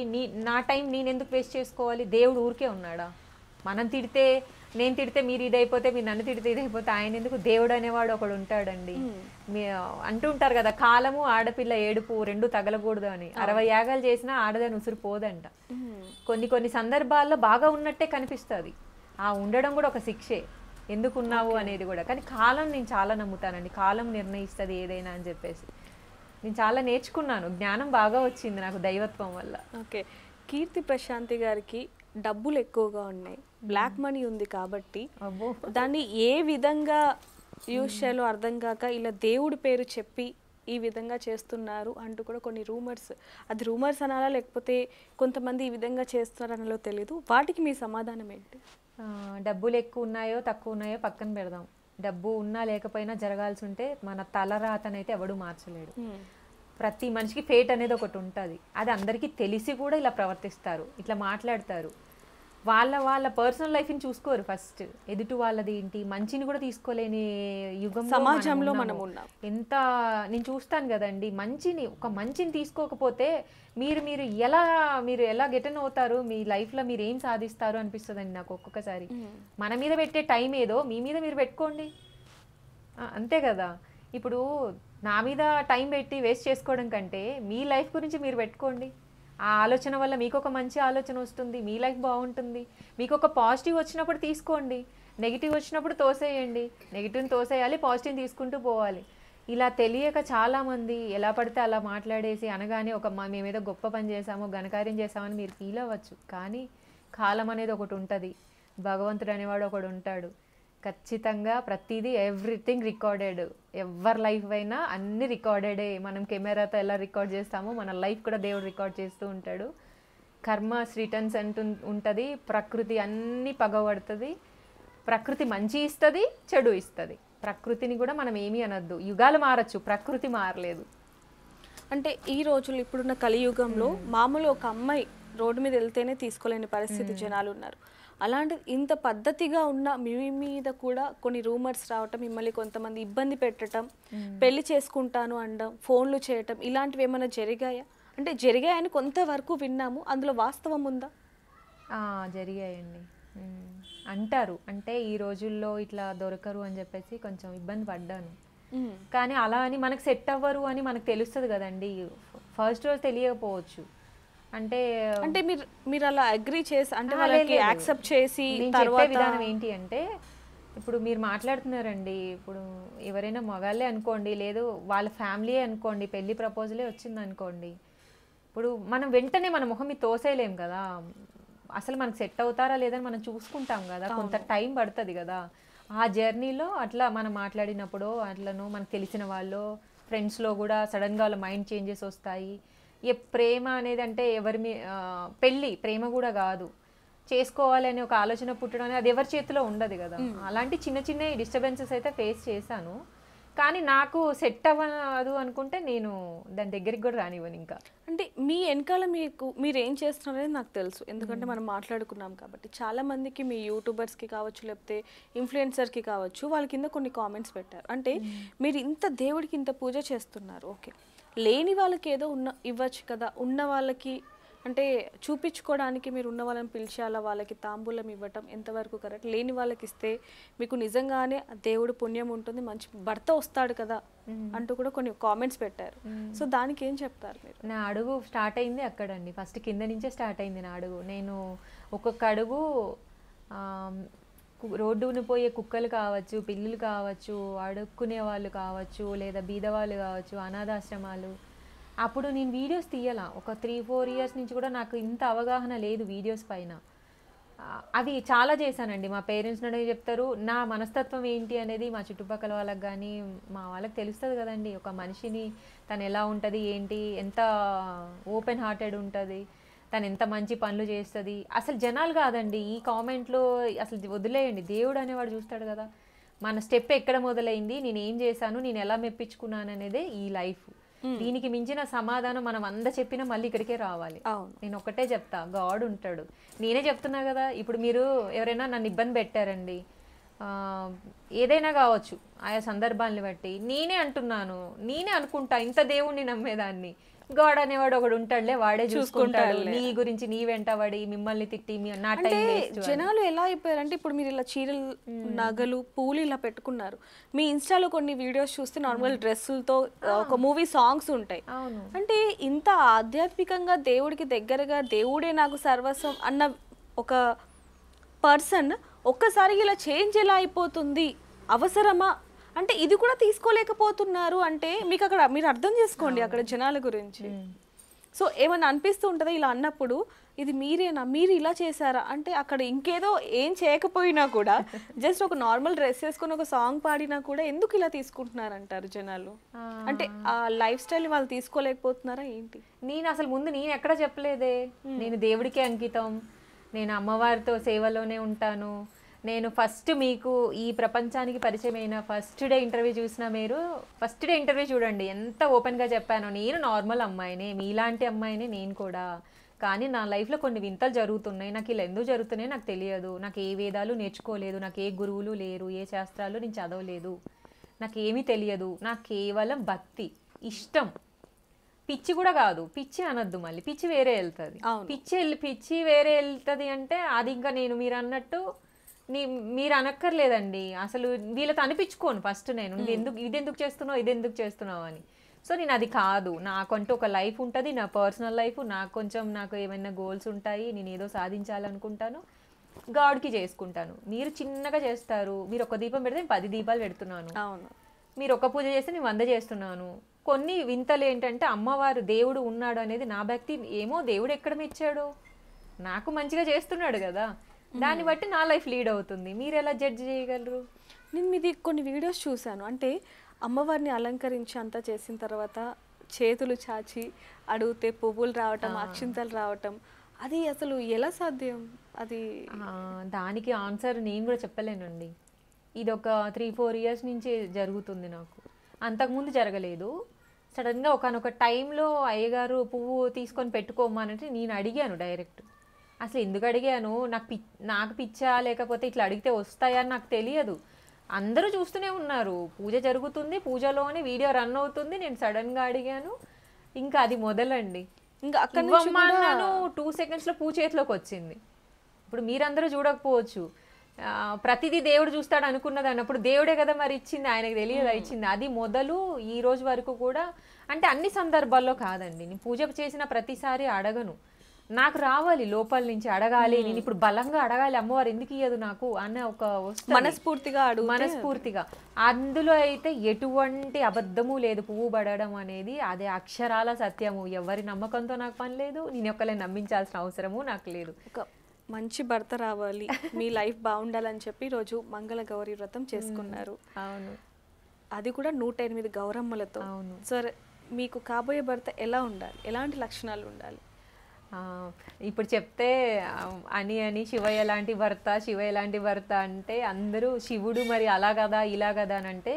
నా టైం నేను ఎందుకు వేస్ట్ చేసుకోవాలి? దేవుడు ఊరికే ఉన్నాడా? మనం తిడితే, నేను తిడితే మీరు ఇదైపోతే, మీరు నన్ను తిడితే ఇదైపోతే, ఆయన ఎందుకు? దేవుడు అనేవాడు ఒకడు ఉంటాడండి. అంటూ ఉంటారు కదా, కాలము ఆడపిల్ల ఏడుపు రెండు తగలకూడదు అని. 60 యాగాలు చేసినా ఆడదని ఉసురు పోదంట. కొన్ని సందర్భాల్లో బాగా ఉన్నట్టే కనిపిస్తుంది, ఉండడం కూడా ఒక శిక్షే, ఎందుకు ఉన్నావు అనేది కూడా. కానీ కాలం నేను చాలా నమ్ముతానండి, కాలం నిర్ణయిస్తుంది ఏదైనా అని చెప్పేసి నేను చాలా నేర్చుకున్నాను, జ్ఞానం బాగా వచ్చింది నాకు దైవత్వం వల్ల. ఓకే, కీర్తి ప్రశాంతి గారికి డబ్బులు ఎక్కువగా ఉన్నాయి, బ్లాక్ మనీ ఉంది కాబట్టి దాన్ని ఏ విధంగా యూజ్ చేయాలో అర్థం కాక ఇలా దేవుడి పేరు చెప్పి ఈ విధంగా చేస్తున్నారు అంటూ కూడా కొన్ని రూమర్స్, అది రూమర్స్ అనాలా లేకపోతే కొంతమంది ఈ విధంగా చేస్తున్నారనలో తెలీదు, వాటికి మీ సమాధానం ఏంటి? డబ్బులు ఎక్కువ ఉన్నాయో తక్కువ ఉన్నాయో పక్కన పెడదాం, డబ్బు ఉన్నా లేకపోయినా జరగాల్సి ఉంటే మన తలరాతనైతే ఎవడు మార్చలేడు. ప్రతి మనిషికి ఫేట్ అనేది ఒకటి ఉంటుంది, అది అందరికీ తెలిసి కూడా ఇలా ప్రవర్తిస్తారు, ఇట్లా మాట్లాడతారు. వాళ్ళ పర్సనల్ లైఫ్ని చూసుకోరు ఫస్ట్. ఎదుటి వాళ్ళది ఏంటి మంచిని కూడా తీసుకోలేని యుగంలో సమాజంలో మనం మనం ఉన్నాము. ఉన్నాం. ఎంత నేను చూస్తాను కదండి, ఒక మంచిని తీసుకోకపోతే మీరు ఎలా గెటన్ అవుతారు, మీ లైఫ్లో మీరు ఏం సాధిస్తారు అనిపిస్తుందండి నాకు ఒక్కొక్కసారి. మన మీద పెట్టే టైం ఏదో మీ మీద మీరు పెట్టుకోండి, అంతే కదా. ఇప్పుడు నా మీద టైం పెట్టి వేస్ట్ చేసుకోవడం కంటే మీ లైఫ్ గురించి మీరు పెట్టుకోండి. ఆ ఆలోచన వల్ల మీకు ఒక మంచి ఆలోచన వస్తుంది, మీ లైఫ్ బాగుంటుంది. మీకు ఒక పాజిటివ్ వచ్చినప్పుడు తీసుకోండి, నెగిటివ్ వచ్చినప్పుడు తోసేయండి. నెగిటివ్ని తోసేయాలి, పాజిటివ్ని తీసుకుంటూ పోవాలి. ఇలా తెలియక చాలామంది ఎలా పడితే అలా మాట్లాడేసి అనగానే మేమేదో గొప్ప పని చేసామో ఘనకార్యం చేసామని మీరు ఫీల్ అవ్వచ్చు. కానీ కాలం అనేది ఒకటి ఉంటుంది, భగవంతుడు అనేవాడు ఒకడు ఉంటాడు. ఖచ్చితంగా ప్రతిదీ ఎవ్రీథింగ్ రికార్డెడ్. ఎవరి లైఫ్ అయినా అన్ని రికార్డెడే. మనం కెమెరాతో ఎలా రికార్డ్ చేస్తామో మన లైఫ్ కూడా దేవుడు రికార్డ్ చేస్తూ ఉంటాడు. కర్మస్ రిటర్న్స్ అంటూ ఉంటుంది. ప్రకృతి అన్నీ పగబడుతుంది. ప్రకృతి మంచి ఇస్తుంది, చెడు ఇస్తుంది. ప్రకృతిని కూడా మనం ఏమీ అనొద్దు. యుగాలు మారచ్చు, ప్రకృతి మారలేదు. అంటే ఈ రోజులు ఇప్పుడున్న కలియుగంలో మామూలు ఒక అమ్మాయి రోడ్డు మీద వెళ్తేనే తీసుకోలేని పరిస్థితి జనాలు ఉన్నారు. అలాంటి ఇంత పద్ధతిగా ఉన్న మీ మీద కూడా కొన్ని రూమర్స్ రావటం, మిమ్మల్ని కొంతమంది ఇబ్బంది పెట్టడం, పెళ్లి చేసుకుంటాను అనడం, ఫోన్లు చేయటం, ఇలాంటివి ఏమైనా జరిగాయా? అంటే జరిగాయని కొంతవరకు విన్నాము, అందులో వాస్తవం ఉందా? జరిగాయండి అంటారు. అంటే ఈ రోజుల్లో ఇట్లా దొరకరు అని చెప్పేసి కొంచెం ఇబ్బంది పడ్డాను. కానీ అలా అని మనకు సెట్ అవ్వరు అని మనకు తెలుస్తుంది కదండి. ఫస్ట్ రోజు తెలియకపోవచ్చు. అంటే మీరు అలా అగ్రీ చేసి అంటే వాళ్ళకి యాక్సెప్ట్ చేసి తర్వాత విధానం ఏంటి అంటే, ఇప్పుడు మీరు మాట్లాడుతున్నారండి, ఇప్పుడు ఎవరైనా మగాళ్ళే అనుకోండి, లేదు వాళ్ళ ఫ్యామిలీ అనుకోండి, పెళ్లి ప్రపోజలే వచ్చింది అనుకోండి, ఇప్పుడు మనం వెంటనే మన మొహం మీద తోసేయలేం కదా. అసలు మనకు సెట్ అవుతారా లేదని మనం చూసుకుంటాం కదా, కొంత టైం పడుతుంది కదా. ఆ జర్నీలో అట్లా మనం మాట్లాడినప్పుడు అట్లను మనకు తెలిసిన వాళ్ళు ఫ్రెండ్స్లో కూడా సడన్గా వాళ్ళ మైండ్ చేంజెస్ వస్తాయి. ప్రేమ అనేది అంటే పెళ్ళి ప్రేమ కూడా కాదు, చేసుకోవాలి అనే ఒక ఆలోచన పుట్టడం అనేది అది ఎవరి చేతిలో ఉండదు కదా. అలాంటి చిన్న చిన్న డిస్టర్బెన్సెస్ అయితే ఫేస్ చేశాను. కానీ నాకు సెట్ అవ్వదు అనుకుంటే నేను దాని దగ్గరికి కూడా రానివ్వను. ఇంకా అంటే మీ వెనకాల మీరు ఏం చేస్తున్నారు అనేది నాకు తెలుసు, ఎందుకంటే మనం మాట్లాడుకున్నాం కాబట్టి. చాలా మందికి మీ యూట్యూబర్స్కి కావచ్చు, లేకపోతే ఇన్ఫ్లుయెన్సర్కి కావచ్చు, వాళ్ళ కింద కొన్ని కామెంట్స్ పెట్టారు. అంటే మీరు ఇంత దేవుడికి ఇంత పూజ చేస్తున్నారు, ఓకే, లేని వాళ్ళకి ఏదో ఇవ్వచ్చు కదా, ఉన్న వాళ్ళకి అంటే చూపించుకోవడానికి మీరు ఉన్న వాళ్ళని పిలిచి అలా వాళ్ళకి తాంబూలం ఇవ్వటం ఎంతవరకు కరెక్ట్? లేని వాళ్ళకి ఇస్తే మీకు నిజంగానే దేవుడు పుణ్యం ఉంటుంది, మంచి భర్త వస్తాడు కదా అంటూ కూడా కొన్ని కామెంట్స్ పెట్టారు. సో దానికి ఏం చెప్తారు మీరు? నా అడుగు స్టార్ట్ అయింది అక్కడండి, ఫస్ట్ కింద నుంచే స్టార్ట్ అయింది నా అడుగు. నేను ఒక్కొక్క అడుగు రోడ్డును పోయే కుక్కలు కావచ్చు, పిల్లులు కావచ్చు, అడుక్కునే వాళ్ళు కావచ్చు, లేదా బీదవాళ్ళు కావచ్చు, అనాథాశ్రమాలు, అప్పుడు నేను వీడియోస్ తీయాల. ఒక 3-4 ఇయర్స్ నుంచి కూడా నాకు ఇంత అవగాహన లేదు వీడియోస్ పైన. అవి చాలా చేశానండి. మా పేరెంట్స్ నన్ను చెప్తారు, నా మనస్తత్వం ఏంటి అనేది మా చుట్టుపక్కల వాళ్ళకి కానీ మా వాళ్ళకి తెలుస్తుంది కదండి. ఒక మనిషిని తను ఎలా ఉంటుంది ఏంటి, ఎంత ఓపెన్ హార్టెడ్ ఉంటుంది, తను ఎంత మంచి పనులు చేస్తుంది. అసలు జనాలు కాదండి ఈ కామెంట్లో, అసలు వదిలేయండి, దేవుడు అనేవాడు చూస్తాడు కదా. మన స్టెప్ ఎక్కడ మొదలైంది, నేను ఏం చేశాను, నేను ఎలా మెప్పించుకున్నాను అనేదే ఈ లైఫ్. దీనికి మించిన సమాధానం మనం చెప్పినా మళ్ళీ ఇక్కడికే రావాలి. నేను ఒకటే చెప్తా, గాడ్ ఉంటాడు. నేనే చెప్తున్నా కదా, ఇప్పుడు మీరు ఎవరైనా నన్ను ఇబ్బంది పెట్టారండి, ఏదైనా కావచ్చు ఆయా సందర్భాన్ని బట్టి, నేనే అనుకుంటా ఇంత దేవుణ్ణి నమ్మేదాన్ని, గాడ్ అనేవాడు ఒకడు ఉంటాడులే, వాడే చూసుకుంటాడు, నీ గురించి నీ వెంటబడి మిమ్మల్ని తిట్టి నా టైం వేస్ట్. జనాలు ఎలా అయిపోయారంటే, ఇప్పుడు మీరు ఇలా చీరలు, నగలు, పూలు ఇలా పెట్టుకున్నారు, మీ ఇన్స్టాలో కొన్ని వీడియోస్ చూస్తే నార్మల్ డ్రెస్సులతో ఒక మూవీ సాంగ్స్ ఉంటాయి. అంటే ఇంత ఆధ్యాత్మికంగా దేవుడికి దగ్గరగా, దేవుడే నాకు సర్వస్వం అన్న ఒక పర్సన్ ఒక్కసారి ఇలా చేంజ్ ఎలా అయిపోతుంది, అవసరమా? అంటే ఇది కూడా తీసుకోలేకపోతున్నారు అంటే మీకు అక్కడ మీరు అర్థం చేసుకోండి అక్కడ జనాల గురించి. సో ఏమన్నా అనిపిస్తూ ఉంటుందా ఇలా అన్నప్పుడు, ఇది మీరేనా, మీరు ఇలా చేశారా అంటే? అక్కడ ఇంకేదో ఏం చేయకపోయినా కూడా జస్ట్ ఒక నార్మల్ డ్రెస్ వేసుకొని ఒక సాంగ్ పాడినా కూడా ఎందుకు ఇలా తీసుకుంటున్నారంటారు జనాలు? అంటే ఆ లైఫ్ స్టైల్ వాళ్ళు తీసుకోలేకపోతున్నారా ఏంటి? నేను అసలు ముందు నేను ఎక్కడ చెప్పలేదే, నేను దేవుడికే అంకితం, నేను అమ్మవారితో సేవలోనే ఉంటాను, నేను ఫస్ట్ మీకు ఈ ప్రపంచానికి పరిచయమైన ఫస్ట్ డే ఇంటర్వ్యూ చూసిన మీరు ఫస్ట్ డే ఇంటర్వ్యూ చూడండి ఎంత ఓపెన్గా చెప్పాను. నేను నార్మల్ అమ్మాయినే, మీలాంటి అమ్మాయినే నేను కూడా, కానీ నా లైఫ్లో కొన్ని వింతలు జరుగుతున్నాయి, నాకు ఇలా ఎందుకు జరుగుతున్నాయి నాకు తెలియదు, నాకు ఏ వేదాలు నేర్చుకోలేదు, నాకు ఏ గురువులు లేరు, ఏ శాస్త్రాలు నేను చదవలేదు, నాకు ఏమీ తెలియదు, నాకు కేవలం భక్తి ఇష్టం. పిచ్చి కూడా కాదు, పిచ్చి అనద్దు, మళ్ళీ పిచ్చి వేరే వెళ్తుంది. పిచ్చి వేరే వెళ్తుంది అంటే అది ఇంకా నేను మీరు అన్నట్టు మీరు అనక్కర్లేదండి, అసలు వీళ్ళతో అనిపించుకోను ఫస్ట్ నేను, నువ్వు ఎందుకు ఇదెందుకు చేస్తున్నావు ఇదెందుకు చేస్తున్నావు అని. సో నేను అది కాదు, నాకంటూ ఒక లైఫ్ ఉంటుంది, నా పర్సనల్ లైఫ్, నాకు ఏమైనా గోల్స్ ఉంటాయి, నేను ఏదో సాధించాలనుకుంటాను, గాడ్కి చేసుకుంటాను. మీరు చిన్నగా చేస్తారు, మీరు ఒక దీపం పెడితే నేను 10 దీపాలు పెడుతున్నాను, మీరు ఒక పూజ చేస్తే నేను 100 చేస్తున్నాను. కొన్ని వింతలు ఏంటంటే అమ్మవారు దేవుడు ఉన్నాడు అనేది నా భక్తి. ఏమో దేవుడు ఎక్కడ మెచ్చాడు, నాకు మంచిగా చేస్తున్నాడు కదా, దాన్ని బట్టి నా లైఫ్ లీడ్ అవుతుంది. మీరు ఎలా జడ్జ్ చేయగలరు? నేను మీది కొన్ని వీడియోస్ చూశాను, అంటే అమ్మవారిని అలంకరించి అంతా చేసిన తర్వాత చేతులు చాచి అడిగితే పువ్వులు రావటం, అక్షింతలు రావటం, అది అసలు ఎలా సాధ్యం? అది దానికి ఆన్సర్ నేను కూడా చెప్పలేనండి. ఇది ఒక 3-4 ఇయర్స్ నుంచి జరుగుతుంది నాకు, అంతకుముందు జరగలేదు. సడన్గా ఒకనొక టైంలో అయ్యగారు పువ్వు తీసుకొని పెట్టుకోమనంటే నేను అడిగాను డైరెక్ట్. అసలు ఎందుకు అడిగాను, నాకు పిచ్చా లేకపోతే ఇట్లా అడిగితే వస్తాయా అని నాకు తెలియదు. అందరూ చూస్తూనే ఉన్నారు, పూజ జరుగుతుంది, పూజలోనే వీడియో రన్ అవుతుంది, నేను సడన్గా అడిగాను, ఇంకా అది మొదలండి. ఇంకా అక్కడ 2 సెకండ్స్లో పూ చేతిలోకి వచ్చింది. ఇప్పుడు మీరందరూ చూడకపోవచ్చు, ప్రతిదీ దేవుడు చూస్తాడు అనుకున్నది అన్నప్పుడు దేవుడే కదా మరి ఇచ్చింది, ఆయనకు తెలియదా ఇచ్చింది. అది మొదలు ఈ రోజు వరకు కూడా, అంటే అన్ని సందర్భాల్లో కాదండి, నేను పూజ చేసిన ప్రతిసారి అడగను, నాకు రావాలి లోపల నుంచి అడగాలి, నేను ఇప్పుడు బలంగా అడగాలి, అమ్మవారు ఎందుకు ఇయ్యదు నాకు అన్న ఒక మనస్ఫూర్తిగా. అందులో అయితే ఎటువంటి అబద్ధము లేదు, పువ్వు పడడం అనేది అదే అక్షరాల సత్యము. ఎవరి నమ్మకంతో నాకు పని లేదు, నేను ఒక్కలే నమ్మించాల్సిన అవసరము నాకు లేదు. ఒక మంచి భర్త రావాలి, మీ లైఫ్ బాగుండాలని చెప్పి రోజు మంగళ గౌరీ వ్రతం చేసుకున్నారు. అవును, అది కూడా 108 గౌరమ్మలతో. అవును. సరే, మీకు కాబోయే భర్త ఎలా ఉండాలి, ఎలాంటి లక్షణాలు ఉండాలి? ఇప్పుడు చెప్తే అని శివయ్య లాంటి భర్త అంటే అందరూ శివుడు మరి అలా కదా ఇలా కదా అని అంటే,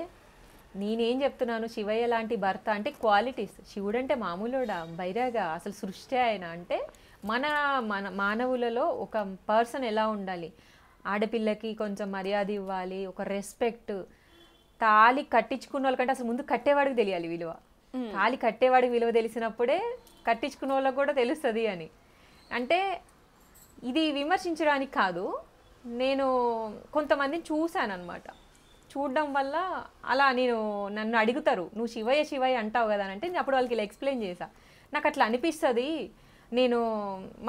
నేనేం చెప్తున్నాను, శివయ్య లాంటి భర్త అంటే క్వాలిటీస్. శివుడు అంటే మామూలుడా, బైరాగా, అసలు సృష్టి ఆయన. అంటే మన మానవులలో ఒక పర్సన్ ఎలా ఉండాలి, ఆడపిల్లకి కొంచెం మర్యాద ఇవ్వాలి, ఒక రెస్పెక్ట్. తాళి కట్టించుకున్న వాళ్ళకంటే అసలు ముందు కట్టేవాడికి తెలియాలి విలువ. తాళి కట్టేవాడికి విలువ తెలిసినప్పుడే కట్టించుకున్న వాళ్ళకి కూడా తెలుస్తుంది అని. అంటే ఇది విమర్శించడానికి కాదు, నేను కొంతమందిని చూశాను అనమాట. చూడడం వల్ల అలా నన్ను అడుగుతారు, నువ్వు శివయ్య అంటావు కదా అని అంటే, నేను అప్పుడు వాళ్ళకి ఇలా ఎక్స్ప్లెయిన్ చేశా, నాకు అట్లా అనిపిస్తుంది, నేను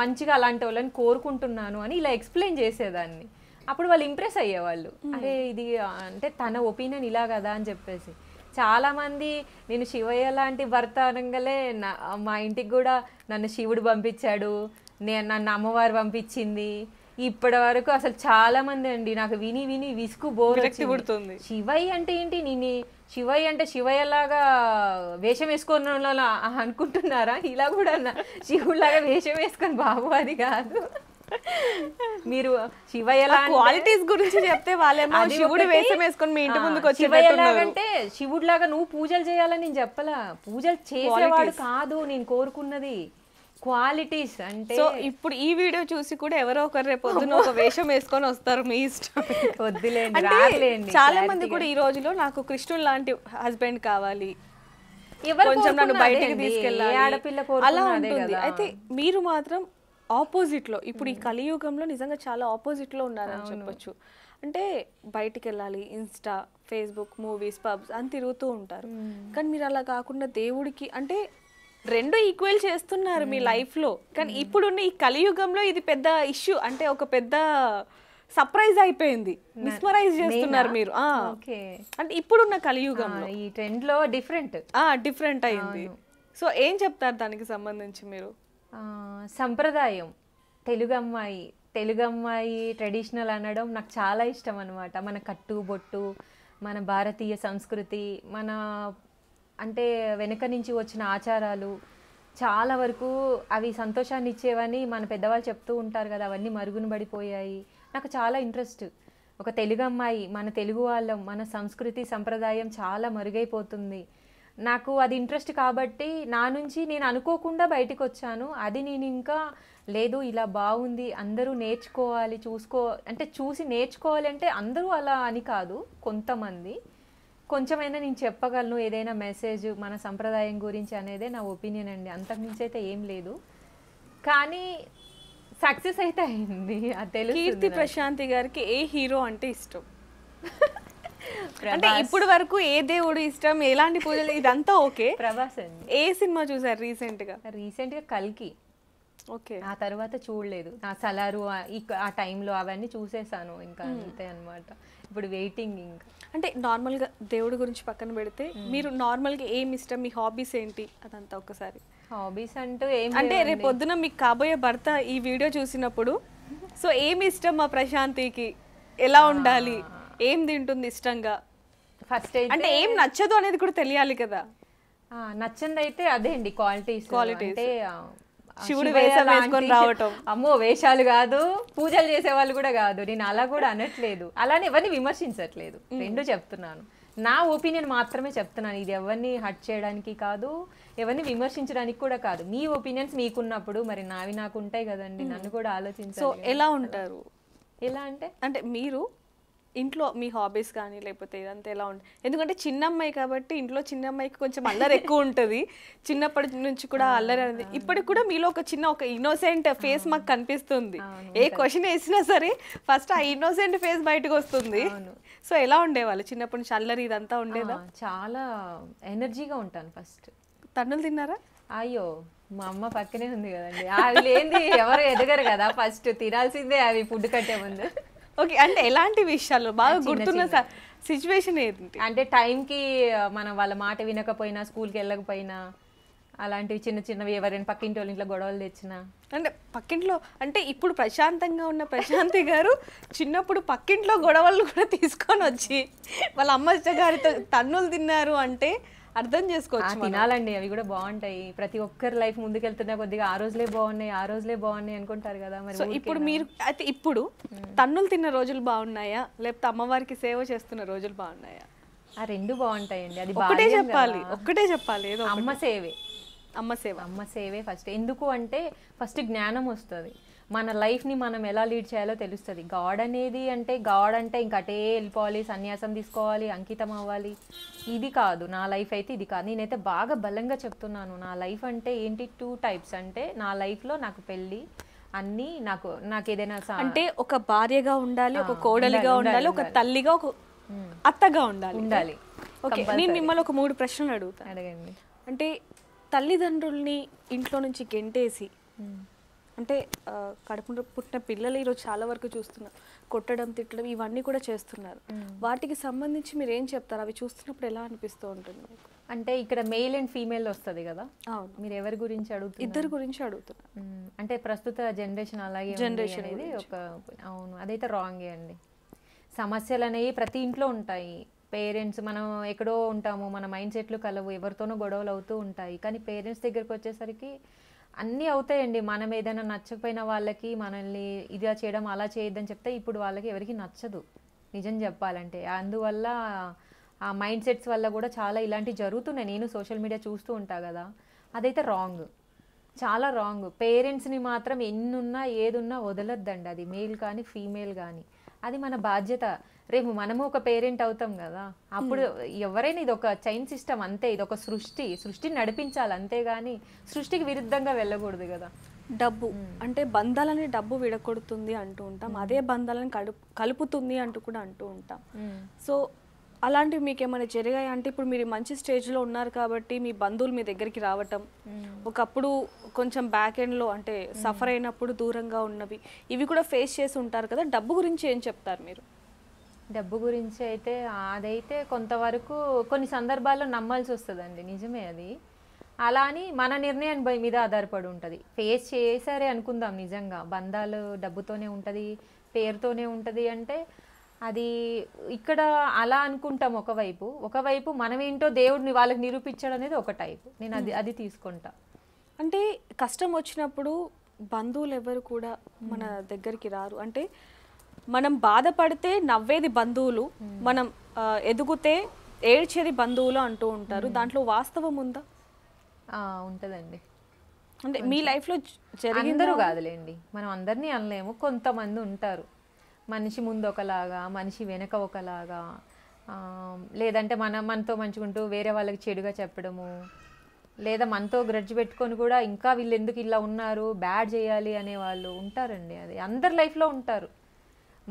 మంచిగా అలాంటి వాళ్ళని కోరుకుంటున్నాను అని ఇలా ఎక్స్ప్లెయిన్ చేసేదాన్ని. అప్పుడు వాళ్ళు ఇంప్రెస్ అయ్యేవాళ్ళు, అరే ఇది అంటే తన ఒపీనియన్ ఇలా కదా అని చెప్పేసి. చాలామంది నేను శివయ్య లాంటి భర్త అనగానే మా ఇంటికి కూడా నన్ను శివుడు పంపించాడు, నన్ను అమ్మవారు పంపించింది. ఇప్పటి వరకు అసలు చాలా మంది అండి నాకు విని విసుగు బోర్ పుడుతుంది. శివయ్య అంటే ఏంటి, నేను శివయ్య అంటే శివయ్యలాగా వేషం వేసుకొని అనుకుంటున్నారా? ఇలా కూడా శివుడిలాగా వేషం వేసుకొని బాబు అది కాదు. మీరు శివయ్య క్వాలిటీస్ గురించి చెప్తే వాళ్ళేమో శివుడు వేషం వేసుకొని మీ ఇంటి ముందుకు వచ్చి శివయ్యలాగంటే శివుడిలాగా నువ్వు పూజలు చేయాలని నేను చెప్పలా, పూజలు చేసేవాడు కాదు నేను కోరుకున్నది, క్వాలిటీస్. అంటే సో ఇప్పుడు ఈ వీడియో చూసి కూడా ఎవరో ఒకరు రేపు పొద్దున ఒక వేషం వేసుకొని వస్తారు, మీ ఇష్టం. వద్దులేండి. చాలా మంది కూడా ఈ రోజులో నాకు కృష్ణుడు లాంటి హస్బెండ్ కావాలి, కొంచెం నన్ను బయటికి తీసుకెళ్ళాలి, ఆడపిల్ల అలా ఉంటుంది. అయితే మీరు మాత్రం ఆపోజిట్ లో, ఇప్పుడు ఈ కలియుగంలో నిజంగా చాలా ఆపోజిట్ లో ఉన్నారని చెప్పొచ్చు. అంటే బయటికి వెళ్ళాలి, ఇన్స్టా, ఫేస్బుక్, మూవీస్, పబ్స్ అని తిరుగుతూ ఉంటారు. కానీ మీరు అలా కాకుండా దేవుడికి అంటే 2 ఈక్వల్ చేస్తున్నారు మీ లైఫ్ లో. కానీ ఇప్పుడున్న ఈ కలియుగంలో ఇది పెద్ద ఇష్యూ, అంటే ఒక పెద్ద సర్ప్రైజ్ అయిపోయింది, మిస్మరైజ్ చేస్తున్నారు మీరు. అంటే ఇప్పుడున్న కలియుగంలో ఈ ట్రెండ్ లో డిఫరెంట్ అయింది. సో ఏం చెప్తారు దానికి సంబంధించి మీరు? సంప్రదాయం, తెలుగు అమ్మాయి ట్రెడిషనల్ అనడం నాకు చాలా ఇష్టం అనమాట. మన కట్టు బొట్టు, మన భారతీయ సంస్కృతి, మన అంటే వెనక నుంచి వచ్చిన ఆచారాలు చాలా వరకు అవి సంతోషాన్ని ఇచ్చేవని మన పెద్దవాళ్ళు చెప్తూ ఉంటారు కదా, అవన్నీ మరుగున పడిపోయాయి. నాకు చాలా ఇంట్రెస్ట్, ఒక తెలుగు అమ్మాయి, మన తెలుగు వాళ్ళం, మన సంస్కృతి సంప్రదాయం చాలా మరుగైపోతుంది. నాకు అది ఇంట్రెస్ట్ కాబట్టి నా నుంచి నేను అనుకోకుండా బయటికి వచ్చాను. అది నేను ఇంకా లేదు ఇలా బాగుంది, అందరూ నేర్చుకోవాలి, అంటే చూసి నేర్చుకోవాలి అంటే అందరూ అలా అని కాదు, కొంతమంది కొంచెమైనా నేను చెప్పగలను ఏదైనా మెసేజ్ మన సంప్రదాయం గురించి అనేదే నా ఒపీనియన్ అండి. అంతకుమించి అయితే ఏం లేదు. కానీ సక్సెస్ అయితే అయింది, అది తెలుసు. కీర్తి ప్రశాంతి గారికి ఏ హీరో అంటే ఇష్టం? అంటే ఇప్పుడు వరకు ఏ దేవుడు ఇష్టం, ఎలాంటి పూజలు, ఇదంతా ఓకే. ప్రభాస్ అండి. ఏ సినిమా చూసారు రీసెంట్ గా? కల్కి. ఓకే. ఆ తర్వాత చూడలేదు. ఆ సలారు ఆ టైంలో అవన్నీ చూసేసాను, ఇంకా అంతే అన్నమాట. ఇప్పుడు వెయిటింగ్. ఇంకా అంటే నార్మల్గా దేవుడి గురించి పక్కన పెడితే మీరు నార్మల్గా ఏమి ఇష్టం, మీ హాబీస్ ఏంటి, అదంతా ఒకసారి. హాబీస్ అంటూ ఏం అంటే రేపు పొద్దున మీకు కాబోయే భర్త ఈ వీడియో చూసినప్పుడు సో ఏమి ఇష్టం మా ప్రశాంతికి, ఎలా ఉండాలి, ఏం తింటుంది ఇష్టంగా, ఫస్ట్ అంటే ఏం నచ్చదు అనేది కూడా తెలియాలి కదా. నచ్చింది అయితే అదే అండి, క్వాలిటీస్. అంటే శివుడు వేషం వేసుకొని రావటం. అమ్మో, వేషాలు కాదు, పూజలు చేసే వాళ్ళు కూడా కాదు, నేను అలా కూడా అనట్లేదు, అలానే ఎవరిని విమర్శించట్లేదు, రెండు చెప్తున్నాను. నా ఒపీనియన్ మాత్రమే చెప్తున్నాను. ఇది ఎవరిని హర్ట్ చేయడానికి కాదు, ఎవరిని విమర్శించడానికి కూడా కాదు. మీ ఒపీనియన్స్ మీకున్నప్పుడు మరి నావి నాకు ఉంటాయి కదండి, నన్ను కూడా ఆలోచించాలి. సో ఎలా ఉంటారు? ఎలా అంటే మీరు ఇంట్లో మీ హాబీస్ కానీ లేకపోతే ఇదంతా ఎలా ఉంటుంది? ఎందుకంటే చిన్న అమ్మాయి కాబట్టి ఇంట్లో చిన్న అమ్మాయికి కొంచెం అల్లరి ఎక్కువ ఉంటుంది, చిన్నప్పటి నుంచి కూడా అల్లరి అనేది. ఇప్పటికి కూడా మీలో ఒక ఇన్నోసెంట్ ఫేస్ మాకు కనిపిస్తుంది. ఏ క్వశ్చన్ వేసినా సరే ఫస్ట్ ఆ ఇన్నోసెంట్ ఫేస్ బయటకు వస్తుంది. సో ఎలా ఉండేవాళ్ళు చిన్నప్పటి నుంచి? అల్లరి ఇదంతా ఉండేదా? చాలా ఎనర్జీగా ఉంటాను. ఫస్ట్ తన్నులు తిన్నారా? అయ్యో, మా అమ్మ పక్కనే ఉంది కదండి, అవి లేనిది ఎవరు ఎదగరు కదా, ఫస్ట్ తినాల్సిందే అవి ఫుడ్ కట్టే ముందు. ఓకే. అంటే ఎలాంటి విషయాలు బాగా గుర్తున్న సిచ్యువేషన్ ఏంటి? అంటే టైంకి మనం వాళ్ళ మాట వినకపోయినా, స్కూల్కి వెళ్ళకపోయినా, అలాంటివి చిన్న చిన్నవి, ఎవరైనా పక్కింటి వాళ్ళ ఇంట్లో గొడవలు తెచ్చినా. అంటే పక్కింట్లో అంటే ఇప్పుడు ప్రశాంతంగా ఉన్న ప్రశాంతి గారు చిన్నప్పుడు పక్కింట్లో గొడవలు కూడా తీసుకొని వచ్చి వాళ్ళ అమ్మ గారితో తన్నులు తిన్నారు అంటే అర్థం చేసుకోవచ్చు. తినాలండి, అవి కూడా బాగుంటాయి. ప్రతి ఒక్కరి లైఫ్ ముందుకెళ్తున్నా కొద్దిగా ఆ రోజులే బాగున్నాయి అనుకుంటారు కదా. మరి ఇప్పుడు మీరు అయితే ఇప్పుడు తన్నులు తిన్న రోజులు బాగున్నాయా, లేకపోతే అమ్మవారికి సేవ చేస్తున్న రోజులు బాగున్నాయా? ఆ రెండు బాగుంటాయండి. అది ఒక్కటే చెప్పాలి ఏదో. అమ్మ సేవే ఫస్ట్. ఎందుకు అంటే ఫస్ట్ జ్ఞానం వస్తుంది, మన లైఫ్ని మనం ఎలా లీడ్ చేయాలో తెలుస్తుంది. గాడ్ అంటే ఇంక అటే వెళ్ళిపోవాలి, సన్యాసం తీసుకోవాలి, అంకితం అవ్వాలి, ఇది కాదు. నా లైఫ్ అయితే ఇది కాదు. నేనైతే బాగా బలంగా చెప్తున్నాను, నా లైఫ్ అంటే ఏంటి, 2 టైప్స్. అంటే నా లైఫ్లో నాకు పెళ్ళి అన్నీ, నాకు ఏదైనా అంటే ఒక భార్యగా ఉండాలి, ఒక కోడలిగా ఉండాలి, ఒక తల్లిగా, ఒక అత్తగా ఉండాలి. ఓకే, నేను మిమ్మల్ని ఒక 3 ప్రశ్నలు అడుగుతాను, అడగండి. అంటే తల్లిదండ్రుల్ని ఇంట్లో నుంచి గెంటేసి, అంటే కడుపున పుట్టిన పిల్లలు ఈరోజు చాలా వరకు చూస్తున్నారు, కొట్టడం, తిట్టడం ఇవన్నీ కూడా చేస్తున్నారు. వాటికి సంబంధించి మీరు ఏం చెప్తారు? అవి చూస్తున్నప్పుడు ఎలా అనిపిస్తూ ఉంటుంది? అంటే ఇక్కడ మెయిల్ అండ్ ఫీమేల్ వస్తుంది కదా. అవును. మీరు ఎవరి గురించి అడుగుతున్నారు? ఇద్దరు గురించి అడుగుతున్నారు. అంటే ప్రస్తుత జనరేషన్ అలాగే అనేది ఒక, అవును, అదైతే రాంగే అండి. సమస్యలు అనేవి ప్రతి ఇంట్లో ఉంటాయి. పేరెంట్స్, మనం ఎక్కడో ఉంటాము, మన మైండ్ సెట్లు కలవు, ఎవరితోనో గొడవలు అవుతూ ఉంటాయి. కానీ పేరెంట్స్ దగ్గరికి వచ్చేసరికి అన్నీ అవుతాయండి. మనం ఏదైనా నచ్చకపోయిన వాళ్ళకి మనల్ని ఇదిగా చేయడం, అలా చేయొద్దని చెప్తే ఇప్పుడు వాళ్ళకి ఎవరికి నచ్చదు నిజం చెప్పాలంటే. అందువల్ల ఆ మైండ్ సెట్స్ వల్ల కూడా చాలా ఇలాంటివి జరుగుతున్నాయి. నేను సోషల్ మీడియా చూస్తూ ఉంటా కదా, అదైతే రాంగ్, చాలా రాంగ్. పేరెంట్స్ని మాత్రం ఎన్నున్నా ఏదున్నా వదలొద్దండి, అది మేల్ కానీ ఫీమేల్ కానీ. అది మన బాధ్యత. రేపు మనము ఒక పేరెంట్ అవుతాం కదా, అప్పుడు ఎవరైనా ఇది ఒక చైన్ సిస్టమ్ అంతే, ఇది ఒక సృష్టిని నడిపించాలి అంతేగాని సృష్టికి విరుద్ధంగా వెళ్ళకూడదు కదా. డబ్బు అంటే బంధాలని డబ్బు విడగొడుతుంది అంటూ ఉంటాం, అదే బంధాలను కలుపుతుంది అంటూ కూడా అంటూ ఉంటాం. సో అలాంటివి మీకు ఏమైనా జరిగాయి అంటే? ఇప్పుడు మీరు మంచి స్టేజ్లో ఉన్నారు కాబట్టి మీ బంధువులు మీ దగ్గరికి రావటం, ఒకప్పుడు కొంచెం బ్యాక్ ఎండ్లో అంటే సఫర్ అయినప్పుడు దూరంగా ఉన్నవి, ఇవి కూడా ఫేస్ చేసి ఉంటారు కదా. డబ్బు గురించి ఏం చెప్తారు మీరు? డబ్బు గురించి అయితే అదైతే కొంతవరకు కొన్ని సందర్భాల్లో నమ్మాల్సి వస్తుందండి, నిజమే అది. అలా అని మన నిర్ణయం మీద ఆధారపడి ఉంటుంది. ఫేస్ చేసారే అనుకుందాం, నిజంగా బంధాలు డబ్బుతోనే ఉంటుంది, పేరుతోనే ఉంటుంది అంటే అది ఇక్కడ అలా అనుకుంటాం. ఒకవైపు మనమేంటో దేవుడిని వాళ్ళకి నిరూపించడం అనేది ఒక టైపు. నేను అది తీసుకుంటా. అంటే కష్టం వచ్చినప్పుడు బంధువులు ఎవరు కూడా మన దగ్గరికి రారు. అంటే మనం బాధపడితే నవ్వేది బంధువులు, మనం ఎదుగుతే ఏడ్చేది బంధువులు అంటూ ఉంటారు, దాంట్లో వాస్తవం ఉందా? ఉంటుందండి. అంటే మీ లైఫ్లో జరిగింది అందరూ కాదులేండి, మనం అందరినీ అనలేము. కొంతమంది ఉంటారు మనిషి ముందు ఒకలాగా, మనిషి వెనక ఒకలాగా, లేదంటే మనతో మంచుకుంటూ వేరే వాళ్ళకి చెడుగా చెప్పడము, లేదా మనతో గ్రడ్జ్ పెట్టుకొని కూడా ఇంకా వీళ్ళు ఎందుకు ఇలా ఉన్నారు, బ్యాడ్ చేయాలి అనే వాళ్ళు ఉంటారండి. అది అందరి లైఫ్లో ఉంటారు.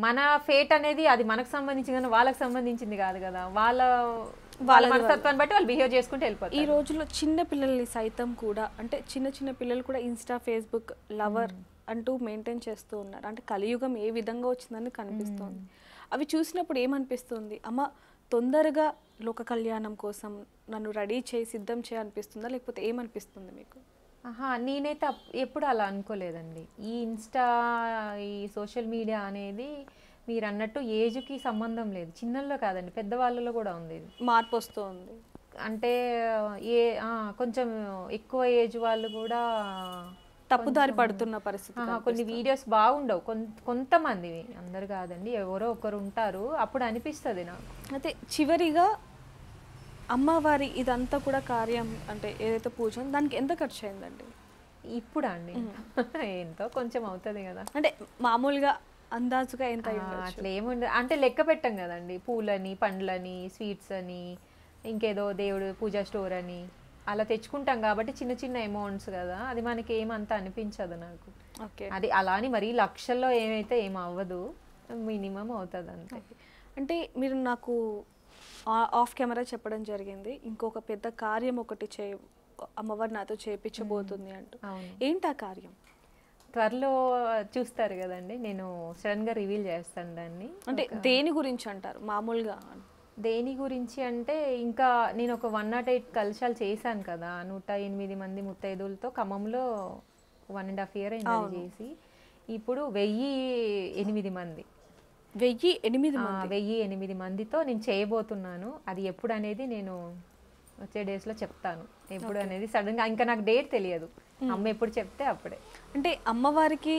మన ఫేట్ అనేది అది మనకు సంబంధించి కానీ వాళ్ళకి సంబంధించింది కాదు కదా. వాళ్ళ మనస్తత్వాన్ని బట్టి వాళ్ళు బిహేవ్ చేసుకుంటూ వెళ్ళిపోతారు. ఈ రోజుల్లో చిన్న పిల్లల్ని సైతం కూడా, అంటే చిన్న పిల్లలు కూడా ఇన్స్టా, ఫేస్బుక్ లవర్ అంటూ మెయింటైన్ చేస్తూ ఉన్నారు. అంటే కలియుగం ఏ విధంగా వచ్చిందని కనిపిస్తుంది. అవి చూసినప్పుడు ఏమనిపిస్తుంది? అమ్మ తొందరగా లోక కళ్యాణం కోసం నన్ను రెడీ చేయి, సిద్ధం చేయి అనిపిస్తుందా, లేకపోతే ఏమనిపిస్తుంది మీకు? నేనైతే ఎప్పుడు అలా అనుకోలేదండి. ఈ ఇన్స్టా, ఈ సోషల్ మీడియా అనేది మీరు అన్నట్టు ఏజ్కి సంబంధం లేదు. చిన్నల్లో కాదండి, పెద్దవాళ్ళలో కూడా ఉంది. మార్పు వస్తుంది. అంటే కొంచెం ఎక్కువ ఏజ్ వాళ్ళు కూడా తప్పుదారి పడుతున్న పరిస్థితి. కొన్ని వీడియోస్ బాగుండవు, కొంతమంది, అందరు కాదండి, ఎవరో ఒకరు ఉంటారు. అప్పుడు అనిపిస్తుంది నాకు. అయితే చివరిగా అమ్మవారి ఇదంతా కూడా కార్యం అంటే ఏదైతే పూజ దానికి ఎంత ఖర్చు అయిందండి? ఇప్పుడు అండి ఎంతో కొంచెం అవుతుంది కదా. అంటే మామూలుగా అందాజుగా ఎంత? అట్లా ఏముండదు, అంటే లెక్క పెట్టం కదండి. పూలని, పండ్లని, స్వీట్స్ అని, ఇంకేదో దేవుడు పూజా స్టోర్ అని అలా తెచ్చుకుంటాం కాబట్టి చిన్న చిన్న అమౌంట్స్ కదా. అది మనకి ఏమంత అనిపించదు నాకు. ఓకే, అది అలా అని మరీ లక్షల్లో ఏమైతే ఏం అవ్వదు, మినిమం అవుతుంది అంతే. అంటే మీరు నాకు ఆఫ్ కెమెరా చెప్పడం జరిగింది, ఇంకొక పెద్ద కార్యం ఒకటి అమ్మవారు నాతో చేయించబోతుంది అంటూ. ఏంటి ఆ కార్యం? త్వరలో చూస్తారు కదండి, నేను సడన్గా రివీల్ చేస్తాను దాన్ని. అంటే దేని గురించి అంటారు మామూలుగా? దేని గురించి అంటే, ఇంకా నేను ఒక 108 కలశాలు చేశాను కదా, 108 మంది ముత్తైదులతో ఖమ్మంలో 1.5 year అయింది చేసి. ఇప్పుడు 1008 మంది 1008 మందితో నేను చేయబోతున్నాను. అది ఎప్పుడు అనేది నేను వచ్చే డేస్లో చెప్తాను. ఎప్పుడు అనేది సడన్గా ఇంకా నాకు డేట్ తెలియదు, అమ్మ ఎప్పుడు చెప్తే అప్పుడే. అంటే అమ్మవారికి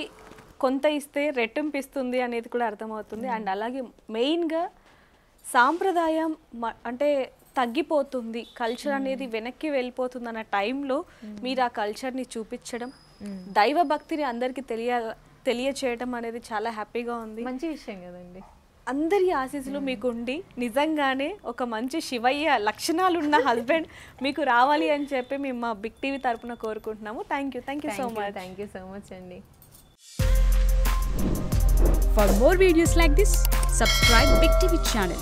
కొంత ఇస్తే రెట్టింపు ఇస్తుంది అనేది కూడా అర్థమవుతుంది. అండ్ అలాగే మెయిన్గా సాంప్రదాయం అంటే తగ్గిపోతుంది, కల్చర్ అనేది వెనక్కి వెళ్ళిపోతుంది అన్న టైంలో మీరు ఆ కల్చర్ని చూపించడం, దైవ భక్తిని అందరికీ తెలియచేయడం అనేది చాలా హ్యాపీగా ఉంది. మంచి విషయం కదండి. అందరి ఆశీస్సులు మీకు ఉండి నిజంగానే ఒక మంచి శివయ్య లక్షణాలున్న హస్బెండ్ మీకు రావాలి అని చెప్పి మేము మా బిగ్ టీవీ తరపున కోరుకుంటున్నాము. Thank you so much. Thank you so much అండి. For more videos like this, subscribe Big TV channel.